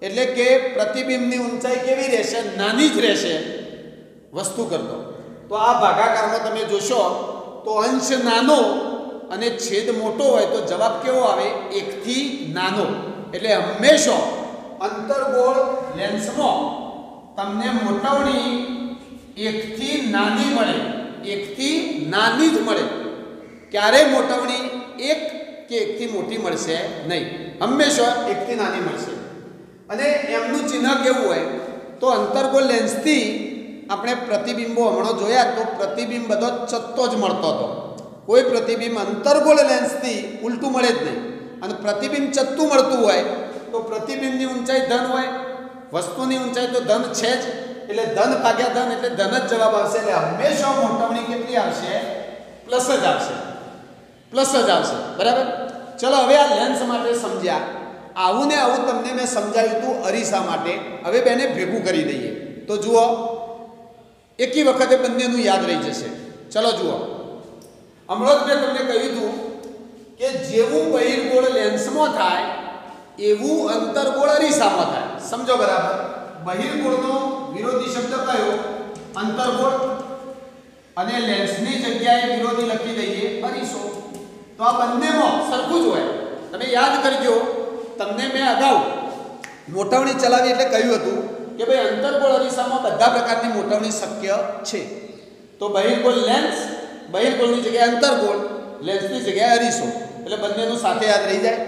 એટલે કે પ્રતિબિંબની ઊંચાઈ કેવી રહેશે? નાની જ રહેશે વસ્તુ કરતો. તો આ ભાગાકારમાં તમે જોશો તો અંશ નાનો અને છેદ મોટો હોય તો જવાબ કેવો આવે? 1 થી નાનો. એટલે હંમેશા અંતર્ગોળ લેન્સમાં તમને મોટવણી 1 થી નાની મળે, 1 થી નાની જ મળે. ક્યારેય મોટવણી 1 કે 1 થી મોટી મળશે નહીં, હંમેશા 1 થી નાની મળશે. અને એમનું ચિહ્ન કેવું હોય તો અંતર્ગોળ લેન્સથી આપણે પ્રતિબિંબો હમણાં જોયા તો પ્રતિબિંબ બધો ચત્તો જ મળતો હતો. કોઈ પ્રતિબિંબ અંતર્ગોળ લેન્સથી ઉલટું મળે જ નહીં. અને પ્રતિબિંબ ચત્તું મળતું હોય તો પ્રતિબિંબની ઊંચાઈ ધન હોય, વસ્તુની ઊંચાઈ તો ધન છે જ, એટલે ધન ભાગ્યા ધન એટલે ધન જ જવાબ આવશે. એટલે હંમેશા મોટવણી કેટલી આવશે? પ્લસ જ આવશે, પ્લસ જ આવશે. બરાબર. ચલો હવે આ લેન્સ માટે સમજ્યા. આવું ને આવું તમને મેં સમજાવ્યું હતું અરીસા માટે. હવે બેને ભેગું કરી દઈએ તો જુઓ, એકી વખતે બંનેનું યાદ રહી જશે. ચલો જુઓ, હમણાં જ મેં તમને કહ્યું હતું કે જેવું બહિર્ગોળ લેન્સમાં થાય એવું અંતર્ગોળ અરીસામાં થાય. સમજો બરાબર. બહિર્ગોળનો વિરોધી શબ્દ કયો? અંતર્ગોળ. અને લેન્સની જગ્યાએ વિરોધી લખી દઈએ અરીસો. તો આ બંનેમાં સરખું જ હોય. તમે યાદ કરજો, તમને મેં અગાઉ મોટવણી ચલાવી એટલે કહ્યું હતું કે ભાઈ અંતર્ગોળ અરીસામાં બધા પ્રકારની મોટવણી શક્ય છે. તો બહિર્ગોળ લેન્સ, બહિર્ગોળની જગ્યાએ અંતર્ગોળ, લેન્સની જગ્યાએ અરીસો, એટલે બંનેનું સાથે યાદ રહી જાય.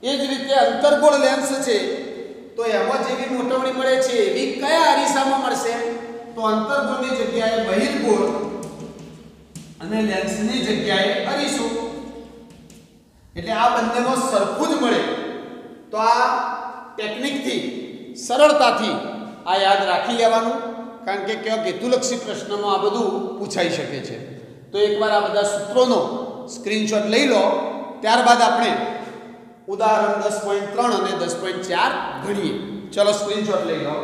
એ જ રીતે અંતર્ગોળ લેન્સ છે તો એમાં જેવી મોટવણી મળે છે એવી કયા અરીસામાં મળશે? તો અંતર્ગોળની જગ્યાએ બહિર્ગોળ અને લેન્સની જગ્યાએ અરીસો. એટલે આ બંનેમાં સરખું જ મળે. તો આ ટેકનિકથી સરળતાથી આ યાદ રાખી લેવાનું, કારણ કે ક્યાંક હેતુલક્ષી પ્રશ્નમાં આ બધું પૂછાઈ શકે છે. તો એકવાર આ બધા સૂત્રોનો સ્ક્રીનશોટ લઈ લો, ત્યારબાદ આપણે ઉદાહરણ 10.3 અને 10.4 ગણીએ. ચલો સ્ક્રીનશોટ લઈ લો.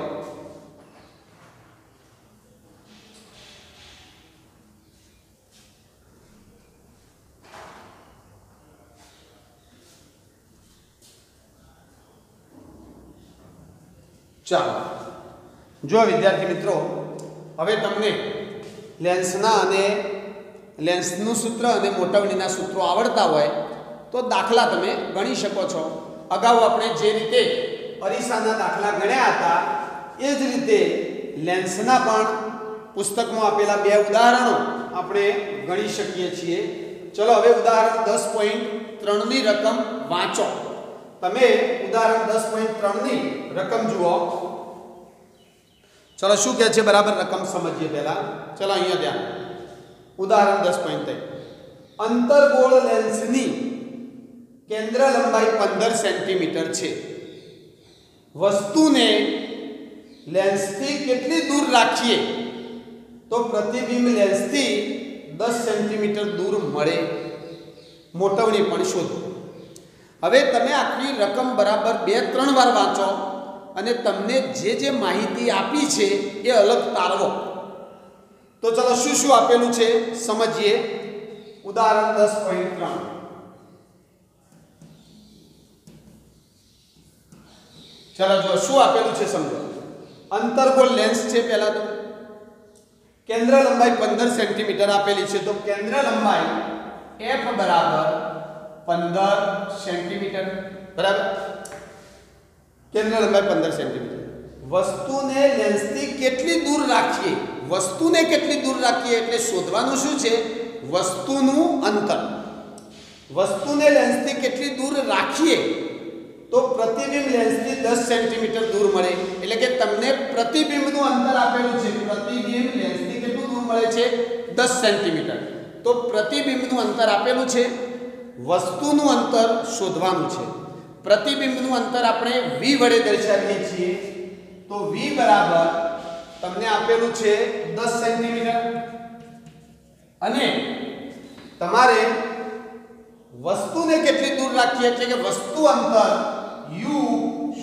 ચાલો જો વિદ્યાર્થી મિત્રો, હવે તમને લેન્સના અને લેન્સનું સૂત્ર અને મોટવણીના સૂત્રો આવડતા હોય તો દાખલા તમે ગણી શકો છો. અગાઉ આપણે જે રીતે અરીસાના દાખલા ગણ્યા હતા એ જ રીતે લેન્સના પણ પુસ્તકમાં આપેલા 2 ઉદાહરણો આપણે ગણી શકીએ છીએ. ચલો હવે ઉદાહરણ 10.3 ની રકમ વાંચો. તમે ઉદાહરણ 10.3 ની રકમ જુઓ. ચલો શું કહે છે બરાબર રકમ સમજીએ પહેલા. ચલો અહીંયા ધ્યાન. ઉદાહરણ 10.3 અંતર્ગોળ લેન્સની કેન્દ્ર લંબાઈ 15 સેન્ટીમીટર છે. વસ્તુને લેન્સથી કેટલી દૂર રાખીએ તો પ્રતિબિંબ લેન્સથી 10 સેન્ટીમીટર દૂર મળે? મોટવણી પણ શોધો. હવે તમે આખી રકમ બરાબર 2-3 વાર વાંચો અને તમને જે માહિતી આપી છે એ અલગ તારવો. તો ચલો શું શું આપેલું છે સમજીએ. ઉદાહરણ 10.3 ચલો જો શું આપેલું છે સમજો. અંતર્ગોળ લેન્સ છે. પહેલા તો કેન્દ્ર લંબાઈ 15 સેન્ટીમીટર આપેલી છે. તો કેન્દ્ર લંબાઈ f બરાબર 15 સેન્ટીમીટર. બરાબર. કેન્દ્ર લંબાઈ 15 સેન્ટીમીટર. વસ્તુને લેન્સથી કેટલી દૂર રાખીએ? વસ્તુને કેટલી દૂર રાખીએ એટલે શોધવાનું શું છે? વસ્તુનું અંતર. વસ્તુને લેન્સથી કેટલી દૂર રાખીએ તો પ્રતિબિંબ લેન્સથી 10 સેન્ટીમીટર દૂર મળે. એટલે કે તમને પ્રતિબિંબનું અંતર આપેલું છે. પ્રતિબિંબ લેન્સથી કેટલું દૂર મળે છે? 10 સેન્ટીમીટર. તો પ્રતિબિંબનું અંતર આપેલું છે, વસ્તુનું અંતર શોધવાનું છે. પ્રતિબિંબનું અંતર આપણે v વડે દર્શાવીએ છીએ. તો v બરાબર તમને આપેલું છે 10 સેન્ટીમીટર અને તમારે વસ્તુને કેટલી દૂર રાખીએ એટલે કે વસ્તુ અંતર u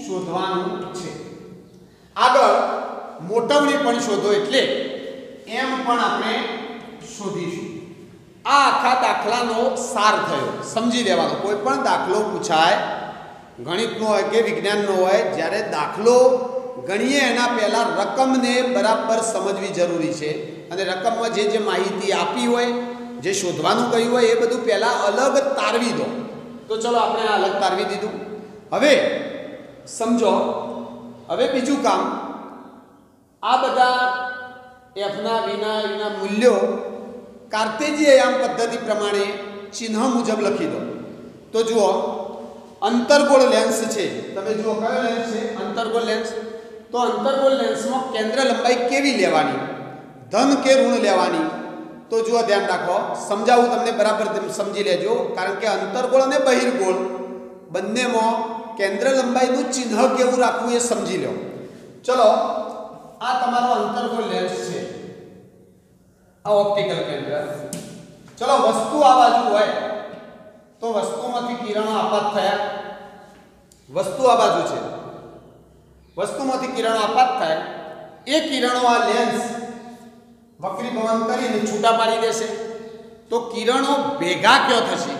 શોધવાનું છે. આગળ મોટવણી પણ શોધો એટલે m પણ આપણે શોધીશું. આ આખા દાખલાનો સાર થયો. સમજી લેવાનો. કોઈ પણ દાખલો પૂછાય, ગણિતનો હોય કે વિજ્ઞાનનો હોય, જ્યારે દાખલો ગણીએ એના પહેલાં રકમને બરાબર સમજવી જરૂરી છે. અને રકમમાં જે માહિતી આપી હોય, જે શોધવાનું કહ્યું હોય એ બધું પહેલાં અલગ તારવી દો. તો ચલો આપણે આ અલગ તારવી દીધું. હવે સમજો, હવે બીજું કામ, આ બધા એફના વિના મૂલ્યો કાર્તેજીયન પદ્ધતિ પ્રમાણે ચિહ્ન મુજબ લખી દો. તો જુઓ, અંતર્ગોળ લેન્સ છે. તમે જુઓ કયો લેન્સ છે? અંતર્ગોળ લેન્સ. તો અંતર્ગોળ લેન્સમાં કેન્દ્ર લંબાઈ કેવી લેવાની? ધન કે ઋણ લેવાની? તો જુઓ, ધ્યાન રાખો, સમજાવું તમને, બરાબર સમજી લેજો. કારણ કે અંતર્ગોળ અને બહિર્ગોળ બંનેમાં કેન્દ્ર લંબાઈનું ચિહ્ન કેવું રાખવું એ સમજી લો. ચલો, આ તમારો અંતર્ગોળ લેન્સ છે, આ ઓપ્ટિકલ કેન્દ્ર. ચલો, વસ્તુ આ બાજુ હોય તો વસ્તુમાંથી કિરણો આપાત થયા. વસ્તુ આ બાજુ છે, વસ્તુમાંથી કિરણો આપાત થાય. એ કિરણો આ લેન્સ વક્રીભવન કરીને છૂટા પાડી દેશે. તો કિરણો ભેગા ક્યો થશે?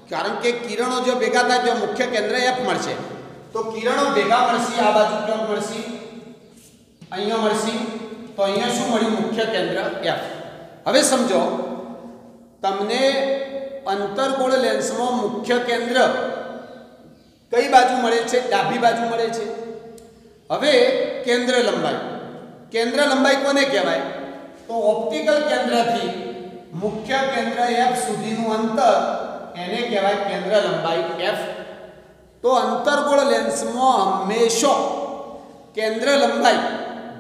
કારણ કે કિરણો જો ભેગા થાય તો મુખ્ય કેન્દ્ર F મળશે. તો કિરણો ભેગા મળશે, આ બાજુ ક્યાં મળશે? અહીંયા મળશે. તો અહીંયા શું મળ્યું? મુખ્ય કેન્દ્ર F. હવે સમજો, તમને અંતર્ગોળ લેન્સમાં મુખ્ય કેન્દ્ર કઈ બાજુ મળે છે? ડાબી બાજુ મળે છે. હવે કેન્દ્ર લંબાઈ, કેન્દ્ર લંબાઈ કોને કહેવાય? તો ઓપ્ટિકલ કેન્દ્રથી મુખ્ય કેન્દ્ર F સુધીનું અંતર એને કહેવાય કેન્દ્ર લંબાઈ F. તો અંતર્ગોળ લેન્સમાં હંમેશા કેન્દ્ર લંબાઈ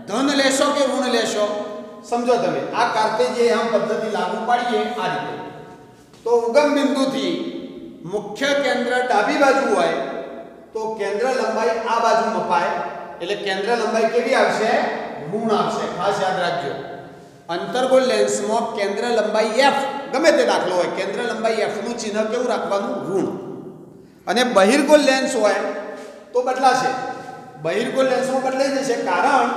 ધન લેશો કે ઋણ લેશો? સમજો તમે, આ કાર્તેજીયન પદ્ધતિ લાગુ પાડીએ આ રીતે. તો ઉગમ બિંદુથી મુખ્ય કેન્દ્ર ડાબી બાજુ હોય તો કેન્દ્ર લંબાઈ આ બાજુ મપાય. એટલે કેન્દ્ર લંબાઈ કેવી આવશે? ઋણ આવશે. ખાસ યાદ રાખજો, અંતર્ગોળ લેન્સમાં કેન્દ્ર લંબાઈ F, ગમે તે દાખલો હોય, કેન્દ્ર લંબાઈ F નું ચિહ્ન કેવું રાખવાનું? ઋણ. અને બહિર્ગોળ લેન્સ હોય તો બદલાશે. બહિર્ગોળ લેન્સમાં બદલાઈ જશે, કારણ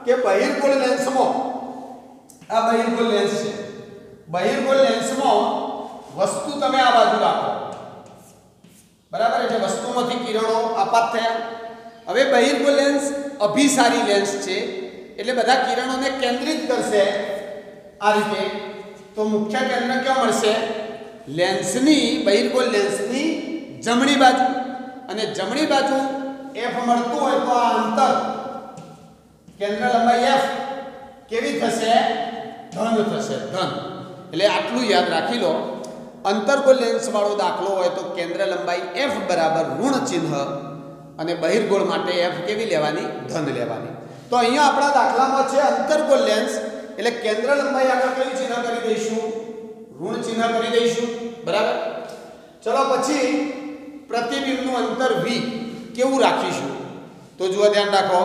કે બહિર્ગોળ લેન્સમાં, આ બહિર્ગોળ લેન્સ છે, બહિર્ગોળ લેન્સમાં વસ્તુ તમે આ બાજુ રાખો, બરાબર? એટલે વસ્તુમાંથી કિરણો આપાત થયા. હવે બહિર્ગોળ લેન્સ અભિસારી લેન્સ છે, એટલે બધા કિરણોને કેન્દ્રિત કરશે આ રીતે. તો મુખ્ય કેન્દ્ર ક્યાં મળશે? લેન્સની, બહિર્ગોળ લેન્સની જમણી બાજુ. અને જમણી બાજુ F મળતું હોય તો આ અંતર કેન્દ્ર લંબાઈ F કેવી થશે? ધન થશે, ધન. એટલે આટલું યાદ રાખી લો. અંતર્ગોળ લેન્સ વાળો દાખલો હોય તો કેન્દ્ર લંબાઈ F બરાબર ઋણ ચિહ્ન, અને બહિર્ગોળ માટે F કેવી લેવાની? ધન લેવાની. તો અહીંયા આપણા દાખલામાં છે અંતર્ગોળ લેન્સ, એટલે કેન્દ્ર લંબાઈ આગળ કયું ચિહ્ન કરી દઈશું? ઋણ ચિહ્ન કરી દઈશું, બરાબર? ચલો, પછી પ્રતિબિંબનું અંતર V કેવું રાખીશું? તો જુઓ, ધ્યાન રાખો,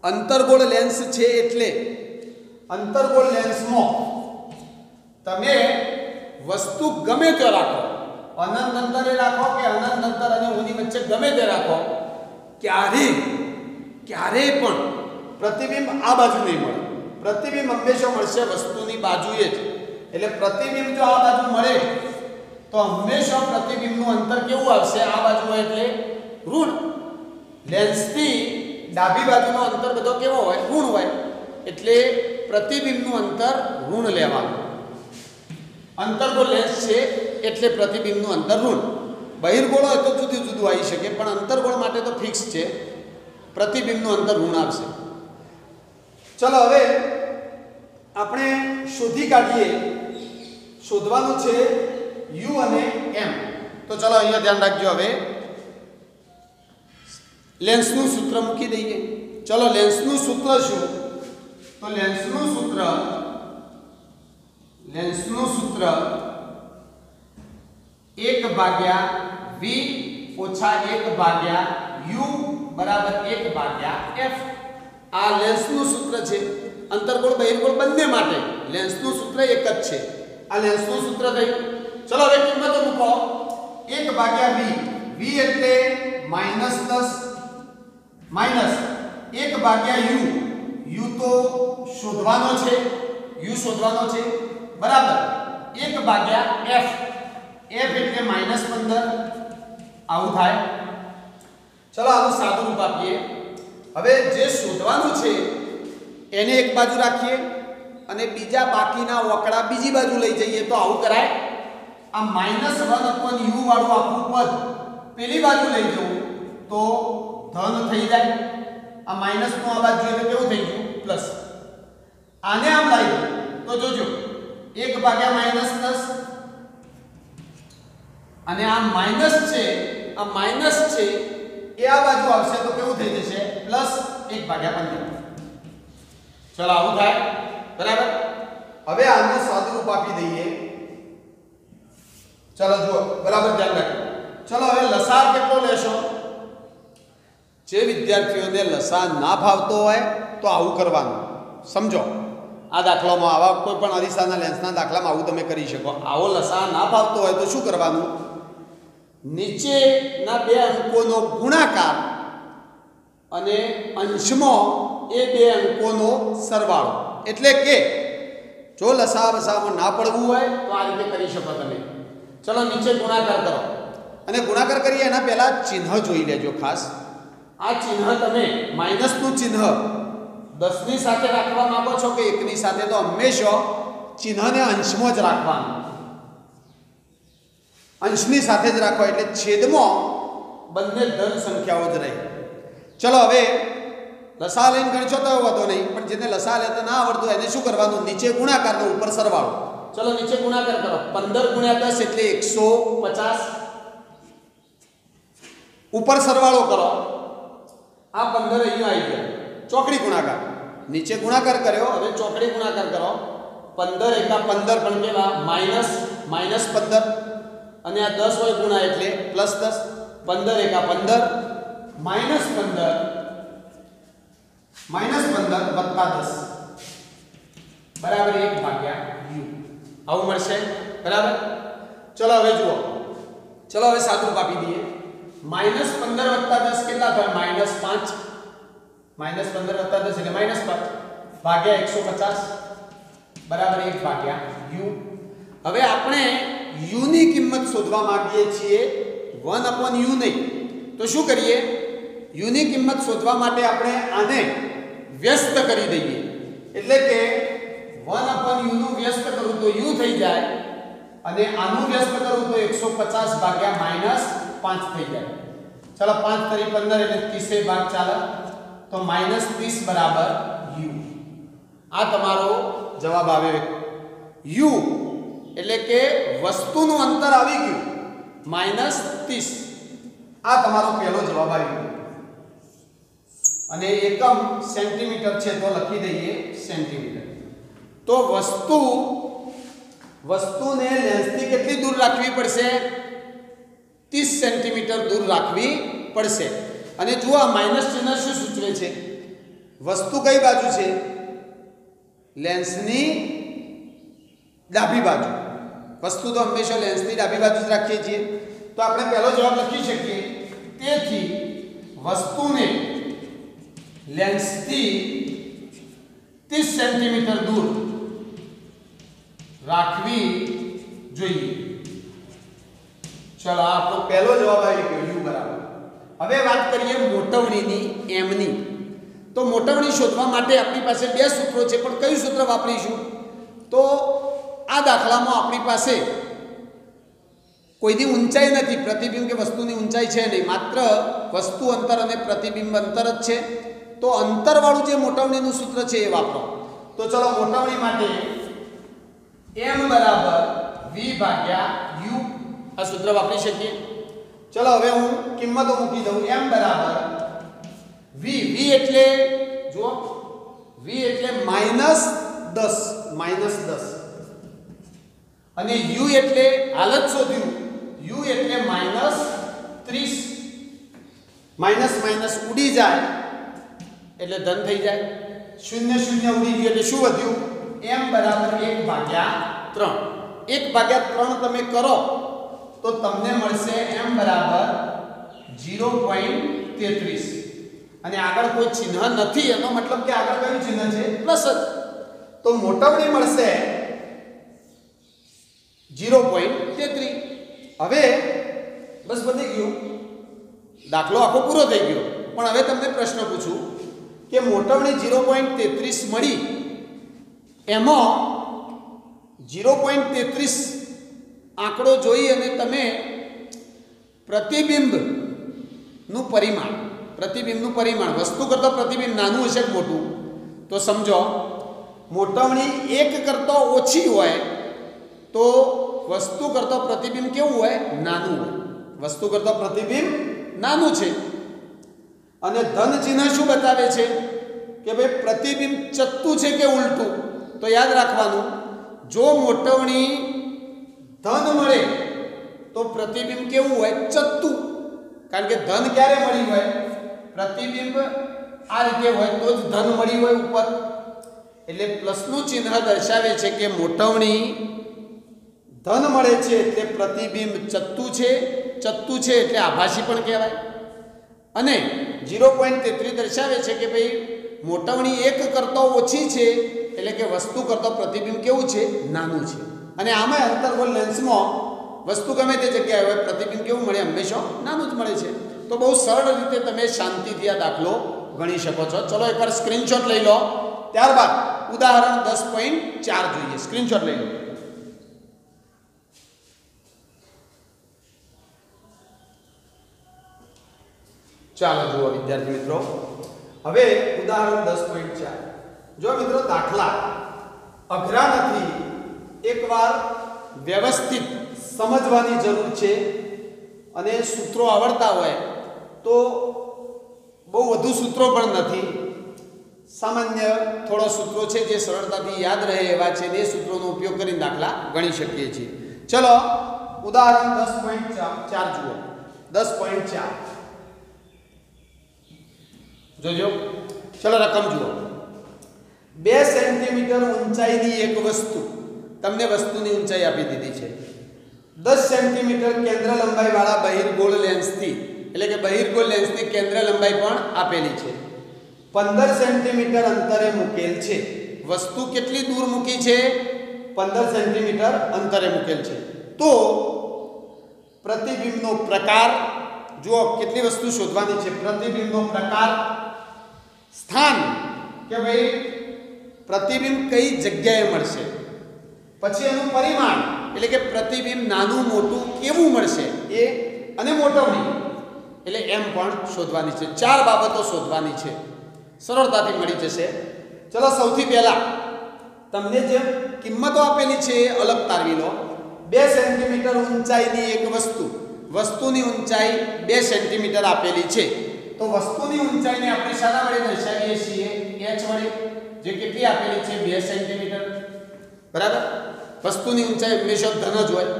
અંતર્ગોળ લેન્સ છે એટલે અંતર્ગોળ લેન્સમાં તમે વસ્તુ ગમે તે રાખો, અનંત અંતરે રાખો કે અનંત અંતર અને ઓની વચ્ચે ગમે તે રાખો, ક્યારેય પણ પ્રતિબિંબ આ બાજુ નહીં મળે. પ્રતિબિંબ હંમેશા મળશે વસ્તુની બાજુએ જ. એટલે પ્રતિબિંબ જો આ બાજુ મળે તો હંમેશા પ્રતિબિંબનું અંતર કેવું આવશે? આ બાજુ હોય એટલે ઋણ. લેન્સથી ડાબી બાજુનો અંતર બધો કેવો હોય? ઋણ હોય. એટલે પ્રતિબિંબનું અંતર ઋણ લેવાનું. અંતર્ગોળ લેન્સ છે એટલે પ્રતિબિંબનું અંતર ઋણ. બહિર્ગોળ હોય તો જુદું જુદું આવી શકે, પણ અંતર્ગોળ માટે તો ફિક્સ છે, પ્રતિબિંબનું અંતર ઋણ આવશે. ચલો, હવે આપણે શોધી કાઢીએ, શોધવાનું છે U અને M. તો ચલો, અહીંયા ધ્યાન રાખજો. હવે લેન્સનું સૂત્ર મૂકી દઈએ. ચલો, લેન્સનું સૂત્ર શું? તો લેન્સનું સૂત્ર 1/V ઓછા 1/U બરાબર 1/F. આ લેન્સનું સૂત્ર છે અંતર્ગોળ બહિર્ગોળ બંને માટે. લેન્સનું સૂત્ર એક જ છે. આ લેન્સનું સૂત્ર થયું. ચલો, હવે કિંમતો મૂકો. 1/V, V એટલે -10 માઈનસ 1/U, U તો શોધવાનો છે, U શોધવાનો છે, બરાબર 1/F, F એટલે -15. આવું થાય. ચલો, આનું સાદું રૂપ આપીએ. હવે જે શોધવાનું છે એને એક બાજુ રાખીએ અને બીજા બાકીના ઓકડા બીજી બાજુ લઈ જઈએ તો આવું કરાય. આ -1/U વાળું આખું પદ પેલી બાજુ લઈ જવું તો ધન થઈ જાય. આ માઈનસ નું આ બાજુ એટલે કેવું થઈ ગયું? પ્લસ. આને આમ લાવી દો તો જોજો 1 ભાગ્યા -10 અને આ માઈનસ છે એ આ બાજુ આવશે તો કેવું થઈ જશે +1 ભાગ્યા 15. ચલો આવું થાય બરાબર. હવે આને સાદુરૂપ આપી દઈએ. ચલો જુઓ બરાબર ધ્યાન રાખો. ચલો હવે લસાઅ કેટલો લેશો? જે વિદ્યાર્થીઓને લસાઅ ના ભાવતો હોય તો આવું કરવાનું. સમજો આ દાખલામાં આવા કોઈ પણ અરીસાના લેન્સના દાખલામાં આવું તમે કરી શકો. આવો લસાઅ ના ભાવતો હોય તો શું કરવાનું? નીચેના બે અંકોનો ગુણાકાર અને અંશમાં એ બે અંકોનો સરવાળો. એટલે કે જો લસાઅ વસાઅમાં ના પડવું હોય તો આ રીતે કરી શકો તમે. ચલો નીચે ગુણાકાર કરો અને ગુણાકાર કરીએ એના પહેલા ચિહ્ન જોઈ લેજો ખાસ. આ ચિહ્ન તમે માઈનસનું ચિહ્ન 10 ની સાથે રાખવા માંગો છો કે 1 ની સાથે, તો હંમેશા ચિહ્નને અંશમાં જ રાખવાનું. અંશની સાથે જ રાખો એટલે છેદમાં બંને ધન સંખ્યાઓ જ રહે. ચલો હવે લસાઅ લઈને ગણશો તો વાંધો નહીં, પણ જેને લસાઅ લેતા ના આવડતું એને શું કરવાનું? નીચે ગુણાકાર ને ઉપર સરવાળો. ચલો નીચે ગુણાકાર કરો. 15 ગુણ્યા 10 એટલે 150. ઉપર સરવાળો કરો. આ 15 અહીંયા આવી ગયા. ચોકડી ગુણાકાર. નીચે ગુણાકાર કર્યો, હવે ચોકડી ગુણાકાર કરો. 15 એકા 15 પણ કેવા? -15 અને આ 10 હોય ગુણા એટલે +10. 15 એકા 15 -15 વત્તા 10 બરાબર 1 ભાગ્યા u. આવું મળશે બરાબર. ચલો હવે જુઓ. ચલો હવે સાદુરૂપ આપી દઈએ. -15 વત્તા 10 કેટલા થાય? -5. -15 વત્તા 10 એટલે -5 ભાગ્યા 150 બરાબર 1 ભાગ્યા u. હવે આપણે u ની કિંમત શોધવા માંગીએ છીએ 1/u નહીં. તો શું કરીએ? u ની કિંમત શોધવા માટે આપણે આને વ્યસ્ત કરી દઈએ. એટલે કે 1/u નું વ્યસ્ત કરું તો u થઈ જાય અને આનું વ્યસ્ત કરું તો 150 ભાગ્યા -5 થઈ જાય. ચલો 5 × 15 એટલે 30 ભાગ ચાલે તો -30 બરાબર u. આ તમારો જવાબ આવે. u એટલે કે વસ્તુનું અંતર આવી ગયું -30. આ તમારો પહેલો જવાબ આવી ગયો. અને એકમ સેન્ટીમીટર છે તો લખી દઈએ સેન્ટીમીટર. તો વસ્તુને લેન્સથી કેટલી દૂર રાખવી પડશે? 30 સેન્ટીમીટર દૂર રાખવી પડશે. અને જુઓ આ માઈનસ ચિહ્ન શું સૂચવે છે? વસ્તુ કઈ બાજુ છે? લેન્સની ડાબી બાજુ. વસ્તુ તો હંમેશા લેન્સની ડાબી બાજુ જ રાખીએ છીએ. તો આપણે પહેલો જવાબ લખી શકીએ. તેથી વસ્તુને લેન્સથી 30 સેન્ટીમીટર દૂર રાખવી જોઈએ. ચલો આપણો પહેલો જવાબ આવી ગયો u બરાબર. હવે વાત કરીએ મોટવણીની m ની. તો મોટવણી શોધવા માટે આપણી પાસે બે સૂત્રો છે, પણ કયું સૂત્ર વાપરીશું? તો આ દાખલામાં આપણી પાસે કોઈની ઊંચાઈ નથી, પ્રતિબિંબ કે વસ્તુની ઊંચાઈ છે નહીં, માત્ર વસ્તુ અંતર અને પ્રતિબિંબ અંતર જ છે. તો અંતરવાળું જે મોટવણીનું સૂત્ર છે એ વાપરો. તો ચલો મોટવણી માટે m બરાબર v ભાગ્યા u આ સૂત્ર વાપરી શકીએ. ચલો હવે હું કિંમતો મૂકી દઉં. m બરાબર v એટલે જુઓ v એટલે -10 અને u એટલે હાલત શોધ્યું u એટલે -30. માઇનસ ઉડી જાય એટલે ધન થઈ જાય. 0 ઉડી ગયું એટલે શું વધ્યું? m બરાબર 1/3. 1/3 તમે કરો તો તમને મળશે m બરાબર 0.33. અને આગળ કોઈ ચિહ્ન નથી, એનો મતલબ કે આગળ કયું ચિહ્ન છે? પ્લસ જ. તો મોટવણી મળશે 0.33. હવે બસ પતી ગયું, દાખલો આખો પૂરો થઈ ગયો. પણ હવે તમને પ્રશ્ન પૂછું કે મોટવણી 0.33 મળી, એમાં 0.33 આંકડો જોઈ અને તમે પ્રતિબિંબનું પરિમાણ વસ્તુ કરતાં પ્રતિબિંબ નાનું હશે કે મોટું? તો સમજો મોટવણી 1 કરતાં ઓછી હોય તો વસ્તુ કરતો પ્રતિબિંબ કેવું હોય? નાનું હોય. વસ્તુ કરતો પ્રતિબિંબ નાનું છે. અને ધન ચિહ્ન શું બતાવે છે કે ભાઈ પ્રતિબિંબ ચત્તુ છે કે ઉલટું? તો યાદ રાખવાનું, જો મોટવણી ધન મળે તો પ્રતિબિંબ કેવું હોય? ચત્તુ. કારણ કે ધન ક્યારે મળી હોય? પ્રતિબિંબ આ રીતે હોય તો જ ધન મળી હોય ઉપર. એટલે પ્લસનું ચિહ્ન દર્શાવે છે કે મોટવણી ધન મળે છે એટલે પ્રતિબિંબ ચત્તુ છે. ચત્તુ છે એટલે આભાસી પણ કહેવાય. અને 0.33 દર્શાવે છે કે ભાઈ મોટવણી 1 કરતો ઓછી છે એટલે કે વસ્તુ કરતો પ્રતિબિંબ કેવું છે? નાનું છે. અને આમાં અંતર્ગોળ લેન્સમાં વસ્તુ ગમે તે જગ્યાએ હોય પ્રતિબિંબ કેવું મળે? હંમેશા નાનું જ મળે છે. તો બહુ સરળ રીતે તમે શાંતિથી આ દાખલો ગણી શકો છો. ચલો એકવાર સ્ક્રીનશોટ લઈ લો, ત્યારબાદ ઉદાહરણ 10.4 જોઈએ. સ્ક્રીનશોટ લઈ લો. ચાલો જુઓ વિદ્યાર્થી મિત્રો, હવે ઉદાહરણ 10.4. જો મિત્રો દાખલા અઘરા નથી, એકવાર વ્યવસ્થિત સમજવાની જરૂર છે. અને સૂત્રો આવડતા હોય તો બહુ વધુ સૂત્રો પણ નથી, સામાન્ય થોડા સૂત્રો છે જે સરળતાથી યાદ રહે એવા છે. એ સૂત્રોનો ઉપયોગ કરીને દાખલા ગણી શકીએ છીએ. ચલો ઉદાહરણ 10.4 જુઓ. 10.4 જોજો. ચલો રકમ જુઓ. 2 સેન્ટીમીટર ઊંચાઈની એક વસ્તુ, તમને વસ્તુની ઊંચાઈ આપી દીધી છે. 10 સેન્ટીમીટર કેન્દ્ર લંબાઈ વાળા બહિર્ગોળ લેન્સથી, એટલે કે બહિર્ગોળ લેન્સની કેન્દ્ર લંબાઈ પણ આપેલી છે, 15 સેન્ટીમીટર અંતરે મૂકેલ છે. વસ્તુ કેટલી દૂર મૂકી છે? 15 સેન્ટીમીટર અંતરે મૂકેલ છે. તો પ્રતિબિંબનો પ્રકાર જુઓ. કેટલી વસ્તુ શોધવાની છે? પ્રતિબિંબનો પ્રકાર, સ્થાન કે ભાઈ પ્રતિબિંબ કઈ જગ્યાએ મળશે, પછી એનું પરિમાણ એટલે કે પ્રતિબિંબ નાનું મોટું કેવું મળશે એ, અને મોટવણી એટલે એમ પણ શોધવાની છે. 4 બાબતો શોધવાની છે, સરળતાથી મળી જશે. ચલો સૌથી પહેલા તમને જે કિંમતો આપેલી છે એ અલગ તારવી લો. 2 સેન્ટીમીટર ઊંચાઈની એક વસ્તુ, વસ્તુની ઊંચાઈ 2 સેન્ટીમીટર આપેલી છે. તો વસ્તુની ઊંચાઈને આપણે શાના વડે દર્શાવીએ છીએ? h વડે, જે કેટલી આપેલી છે? 2 સેન્ટીમીટર. બરાબર. વસ્તુની ઊંચાઈ હંમેશા ધન જ હોય.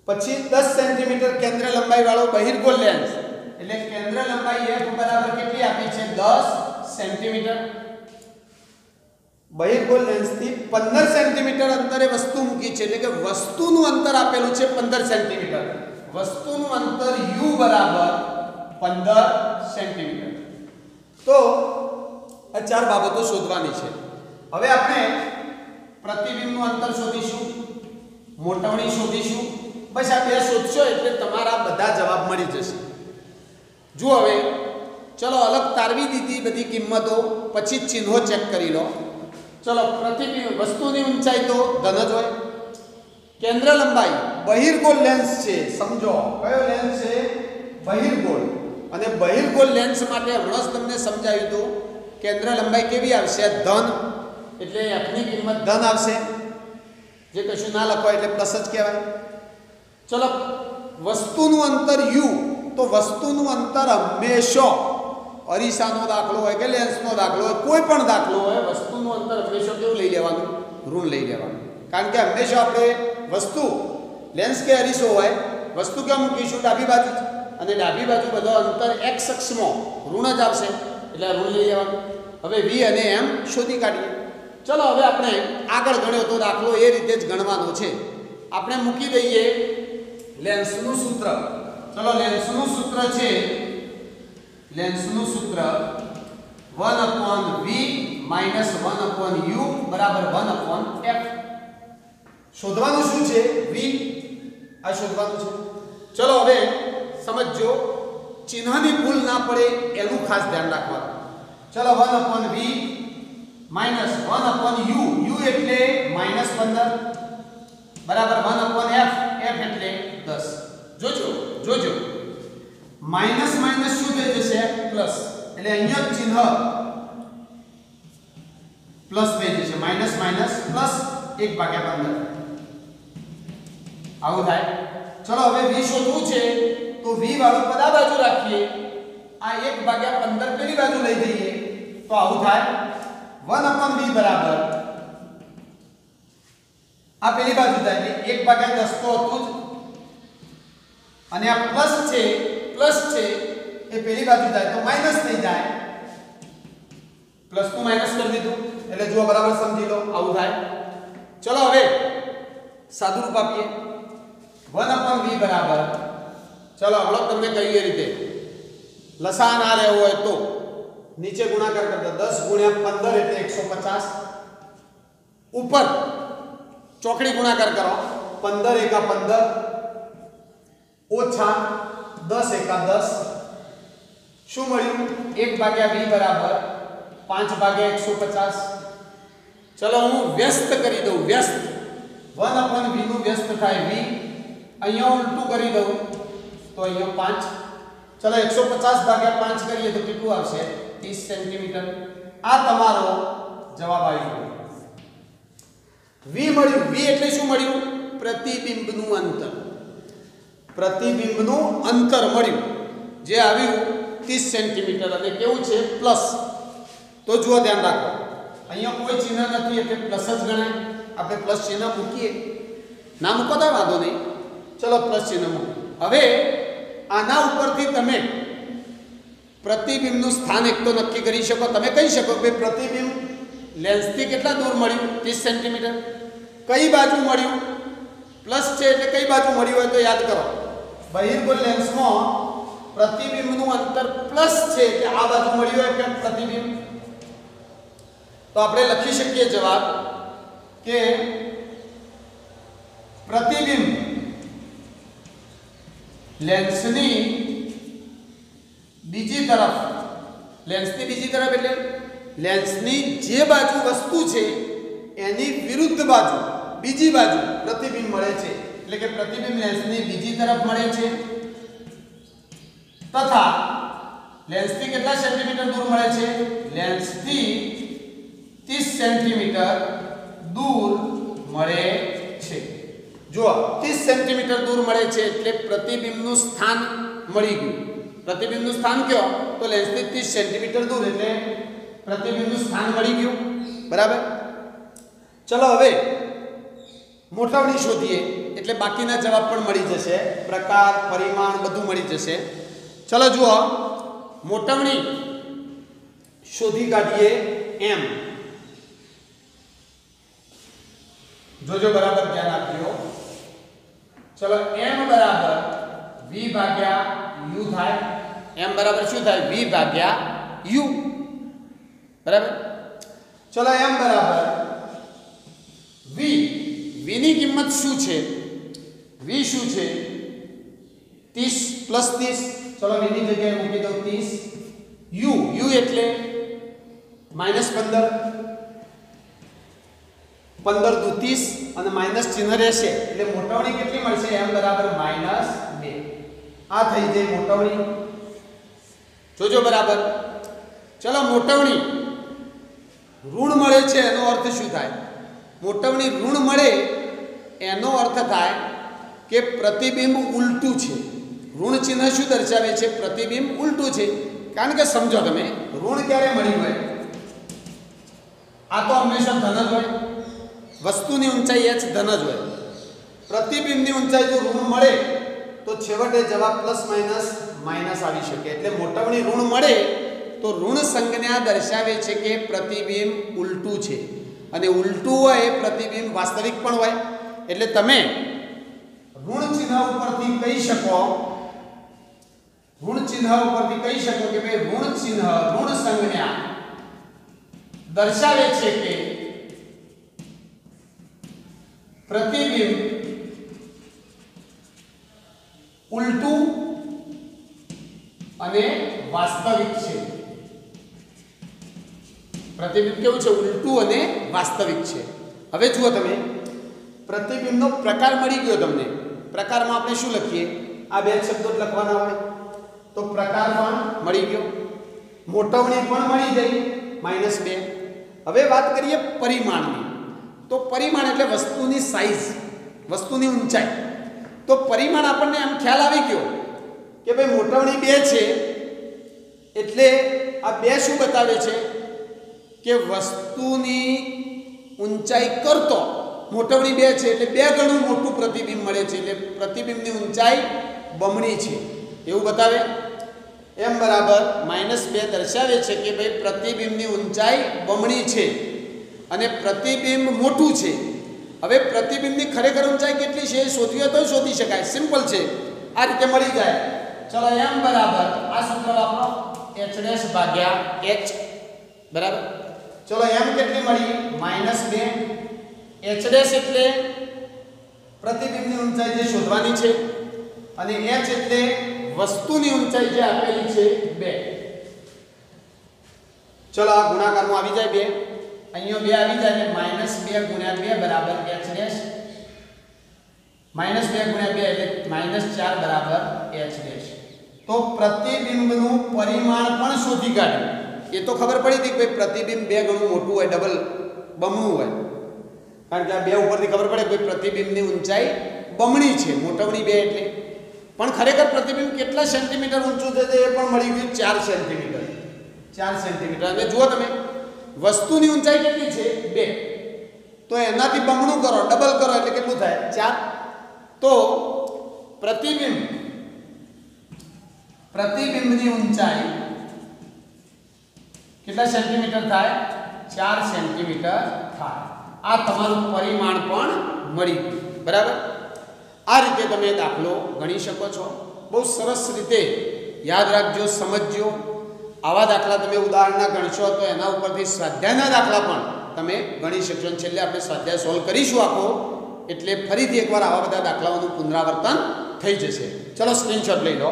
પછી 10 સેન્ટીમીટર કેન્દ્ર લંબાઈ વાળો બહિર્ગોળ લેન્સ, એટલે કેન્દ્ર લંબાઈ f બરાબર કેટલી આપી છે? 10 સેન્ટીમીટર. બહિર્ગોળ લેન્સથી 15 સેન્ટીમીટર અંતરે વસ્તુ મૂકી છે, એટલે કે વસ્તુનું અંતર આપેલું છે 15 સેન્ટીમીટર. વસ્તુનું અંતર u બરાબર 15 સેન્ટીમીટર. તો આ 4 બાબતો શોધવાની છે. હવે આપણે પ્રતિબિંબનું અંતર શોધીશું, મોટવણી શોધીશું. બસ આ 2 શોધશો એટલે તમારા બધા જવાબ મળી જશે. જુઓ હવે ચલો અલગ તારવી દીધી બધી કિંમતો, પછી ચિહ્નો ચેક કરી લો. ચલો પ્રતિબિંબ વસ્તુની ઊંચાઈ તો ધન જ હોય. કેન્દ્ર લંબાઈ બહિર્ગોળ લેન્સ છે, સમજો કયો લેન્સ છે? બહિર્ગોળ. અને બહિર્ગોળ લેન્સ માટે હમણાં જ તમને સમજાવ્યું હતું, કેન્દ્ર લંબાઈ કેવી આવશે? ધન. એટલે f ની કિંમત ધન આવશે. જે કશું ના લખો એટલે પ્લસ જ કહેવાય. ચલો વસ્તુનું અંતર u, તો વસ્તુનું અંતર હંમેશા અરીસાનો દાખલો હોય કે લેન્સનો દાખલો હોય, કોઈ પણ દાખલો હોય, વસ્તુનું અંતર હંમેશા કેવું લઈ લેવાનું? ઋણ લઈ લેવાનું. કારણ કે હંમેશા આપણે વસ્તુ લેન્સ કે અરીસો હોય, વસ્તુ ક્યાં મૂકીશું? ડાબી બાજુ. અને ડાબી બાજુ બધો અંતર x અક્ષમાં ઋણ જ આવશે, એટલે ઋણ લઈ લેવાનું. હવે v અને m શોધી કાઢીએ. ચલો હવે આપણે આગળ ગણ્યો તો દાખલો એ રીતે જ ગણવાનો છે. આપણે મૂકી દઈએ લેન્સનું સૂત્ર. ચલો લેન્સનું સૂત્ર છે, લેન્સનું સૂત્ર 1/v - 1/u બરાબર 1/f. શોધવાનું શું છે? v. આ શોધવાનું છે. ચલો હવે સમજો, ચિહ્નની ભૂલ ના પડે એનું ખાસ ધ્યાન રાખવાનું. ચલો 1/v - 1/u, u એટલે -15 બરાબર 1/f, f એટલે 10. જોજો માઈનસ માઈનસ શું થઈ જશે? પ્લસ. એટલે અહીંયા ચિહ્ન પ્લસ થઈ જશે. Minus minus plus 1/15. આવું થાય. ચલો હવે v શોધવું છે તો v વાળું પદ આ બાજુ રાખીએ, આ 1/15 પેલી બાજુ લઈ જઈએ તો આવું થાય 1/v બરાબર આ પેલી બાજુ જાય એટલે 1/10 તો હતું જ, અને આ પ્લસ છે એ પેલી બાજુ જાય તો માઈનસ થઈ જાય, પ્લસ નું માઈનસ કરી દીધું એટલે જુઓ બરાબર સમજી લો આવું થાય. ચલો હવે સાદું રૂપ આપીએ 1/v બરાબર, ચલો હમણાં તમને કહ્યું એ રીતે લસા ના લેવો હોય તો નીચે ગુણાકાર કરતા 10 × 15 એટલે 150, ઉપર ચોકડી ગુણાકાર કરો 15 × 15 ઓછા 10 × 10 શું મળ્યું 1/v બરાબર 5/150. ચલો હું વ્યસ્ત કરી દઉં, વ્યસ્ત 1/v નું વ્યસ્ત થાય v, અહીંયા ઉલટું કરી દઉં તો અહીંયા 5. ચલો 150/5 કરીએ તો કેટલું આવશે 30 સેન્ટીમીટર. આ તમારો જવાબ આવી ગયો. v મળ્યું. v એટલે શું મળ્યું? પ્રતિબિંબનું અંતર. પ્રતિબિંબનું અંતર મળ્યું જે આવ્યું 30 સેન્ટીમીટર અને કેવું છે પ્લસ. તો જુઓ ધ્યાન રાખો અહીંયા કોઈ ચિહ્ન નથી એટલે પ્લસ જ ગણાય. આપણે પ્લસ ચિહ્ન મૂકીએ, ના મૂકો તો વાંધો નહીં, ચલો પ્લસ ચિહ્ન મૂકો. હવે આના ઉપરથી તમે પ્રતિબિંબનું સ્થાન એક તો નક્કી કરી શકો. તમે કહી શકો કે પ્રતિબિંબ લેન્સથી કેટલા દૂર મળ્યું 30 સેન્ટીમીટર. કઈ બાજુ મળ્યું? પ્લસ છે એટલે કઈ બાજુ મળ્યું હોય તો યાદ કરો. બહિર્ગોળ લેન્સમાં પ્રતિબિંબનું અંતર પ્લસ છે એટલે આ બાજુ મળ્યું હોય કે પ્રતિબિંબ. તો આપણે લખી શકીએ જવાબ કે પ્રતિબિંબ લેન્સની બીજી તરફ, લેન્સની બીજી તરફ એટલે લેન્સની જે બાજુ વસ્તુ છે એની વિરુદ્ધ બાજુ, બીજી બાજુ પ્રતિબિંબ મળે છે. એટલે કે પ્રતિબિંબ લેન્સની બીજી તરફ મળે છે તથા લેન્સથી કેટલા સેન્ટીમીટર દૂર મળે છે? લેન્સથી 30 સેન્ટીમીટર દૂર મળે છે. જો 30 સેન્ટીમીટર દૂર મળે છે એટલે પ્રતિબિંબનું સ્થાન મળી ગયું. પ્રતિબિંબનું સ્થાન કયો? તો લેન્સથી 30 સેન્ટીમીટર દૂર એટલે પ્રતિબિંબનું સ્થાન મળી ગયું. બરાબર. ચલો હવે મોટાવણી શોધીએ એટલે બાકીના જવાબ પણ મળી જશે. પ્રકાર, પરિમાણ બધું મળી જશે. ચલો જુઓ મોટાવણી શોધી કાઢીએ એમ. જોજો બરાબર ધ્યાન આપજો. ચલો m બરાબર v/u થાય. m બરાબર શું થાય? v/u. બરાબર. ચલો m બરાબર v. v ની કિંમત શું છે? v શું છે? 30 + 30. ચલો v ની જગ્યાએ મૂકી દો 30. u એટલે -15. 15 દુ 30 અને માઈનસ ચિહ્ન રહેશે એટલે મોટાવણી કેટલી મળશે? m બરાબર -2. આ થઈ જાય મોટાવણી. જોજો બરાબર. ચલો મોટાવણી ઋણ મળે છે એનો અર્થ શું થાય? મોટાવણી ઋણ મળે એનો અર્થ થાય કે પ્રતિબિંબ ઉલટું છે. ઋણ ચિહ્ન શું દર્શાવે છે? પ્રતિબિંબ ઉલટું છે. કારણ કે સમજો તમે ઋણ ક્યારે મળી હોય? આ તો હંમેશા ધન જ હોય. વસ્તુની ઊંચાઈ h ધન જ હોય. પ્રતિબિંબની ઊંચાઈ જો ઋણ મળે તો છેવટે જવાબ પ્લસ માઈનસ આવી શકે. એટલે મોટાવણી ઋણ મળે તો ઋણ સંજ્ઞા દર્શાવે છે કે પ્રતિબિંબ ઉલટું છે, અને ઉલટું હોય પ્રતિબિંબ વાસ્તવિક પણ હોય. એટલે તમે ઋણ ચિહ્ન ઉપરથી કહી શકો, કે ભાઈ ઋણ ચિહ્ન, ઋણ સંજ્ઞા દર્શાવે છે કે પ્રતિબિંબ ઉલટું અને વાસ્તવિક છે. પ્રતિબિંબ કેવું છે? ઉલટું અને વાસ્તવિક છે. હવે જુઓ તમે પ્રતિબિંબનો પ્રકાર મળી ગયો તમને. પ્રકારમાં આપણે શું લખીએ? આ બે શબ્દો લખવાના હોય તો પ્રકાર પણ મળી ગયો, મોટાવણી પણ મળી ગઈ -2. હવે વાત કરીએ પરિમાણની. તો પરિમાણ એટલે વસ્તુની સાઈઝ, વસ્તુની ઊંચાઈ. તો પરિમાણ આપણને આમ ખ્યાલ આવી ગયો કે ભાઈ મોટવણી 2 છે એટલે આ 2 શું બતાવે છે કે વસ્તુની ઊંચાઈ કરતો મોટવણી 2 છે એટલે 2 ગણું મોટું પ્રતિબિંબ મળે છે એટલે પ્રતિબિંબની ઊંચાઈ બમણી છે એવું બતાવે m બરાબર -2 દર્શાવે છે કે ભાઈ પ્રતિબિંબની ઊંચાઈ બમણી છે અને પ્રતિબિંબ મોટું છે હવે પ્રતિબિંબની ખરેખર ઊંચાઈ કેટલી છે શોધવી હોય તો શોધી શકાય સિમ્પલ છે આ રીતે મળી જાય ચલો m બરાબર આ સૂત્ર વાપરો h' ભાગ્યા h બરાબર ચલો m કેટલી મળી -2 h' એટલે પ્રતિબિંબની ઊંચાઈ જે શોધવાની છે અને h એટલે વસ્તુની ઊંચાઈ જે આપેલી છે 2 ચલો આ ગુણાકારમાં આવી જાય 2 અહીંયા 2 આવી જાય એટલે -2 × 2 બરાબર h' -2 × 2 એટલે -4 બરાબર h' તો પ્રતિબિંબનું પરિમાણ પણ શોધી કાઢ્યું એ તો ખબર પડી હતી કે ભાઈ પ્રતિબિંબ 2 ગણું મોટું હોય ડબલ બમણું હોય કારણ કે આ 2 ઉપરથી ખબર પડે કે પ્રતિબિંબની ઊંચાઈ બમણી છે મોટવણી 2 એટલે પણ ખરેખર પ્રતિબિંબ કેટલા સેન્ટીમીટર ઊંચું છે એ પણ મળી ગયું 4 સેન્ટીમીટર 4 સેન્ટીમીટર અને જુઓ તમે વસ્તુની ઊંચાઈ કેટલી છે 2 તો એનાથી બમણું કરો ડબલ કરો એટલે કેટલું થાય 4 તો પ્રતિબિંબની ઊંચાઈ કેટલા સેન્ટીમીટર થાય 4 સેન્ટીમીટર થાય આ તમારું પરિમાણ પણ મળી ગયું બરાબર આ રીતે તમે દાખલો ગણી શકો છો બહુ સરસ રીતે યાદ રાખજો સમજજો આવા દાખલા તમે ઉદાહરણના ગણશો તો એના ઉપરથી સ્વાધ્યાયના દાખલા પણ તમે ગણી શકશો અને છેલ્લે આપણે સ્વાધ્યાય સોલ્વ કરીશું આખો એટલે ફરીથી એકવાર આવા બધા દાખલાઓનું પુનરાવર્તન થઈ જશે ચલો સ્ક્રીનશોટ લઈ લો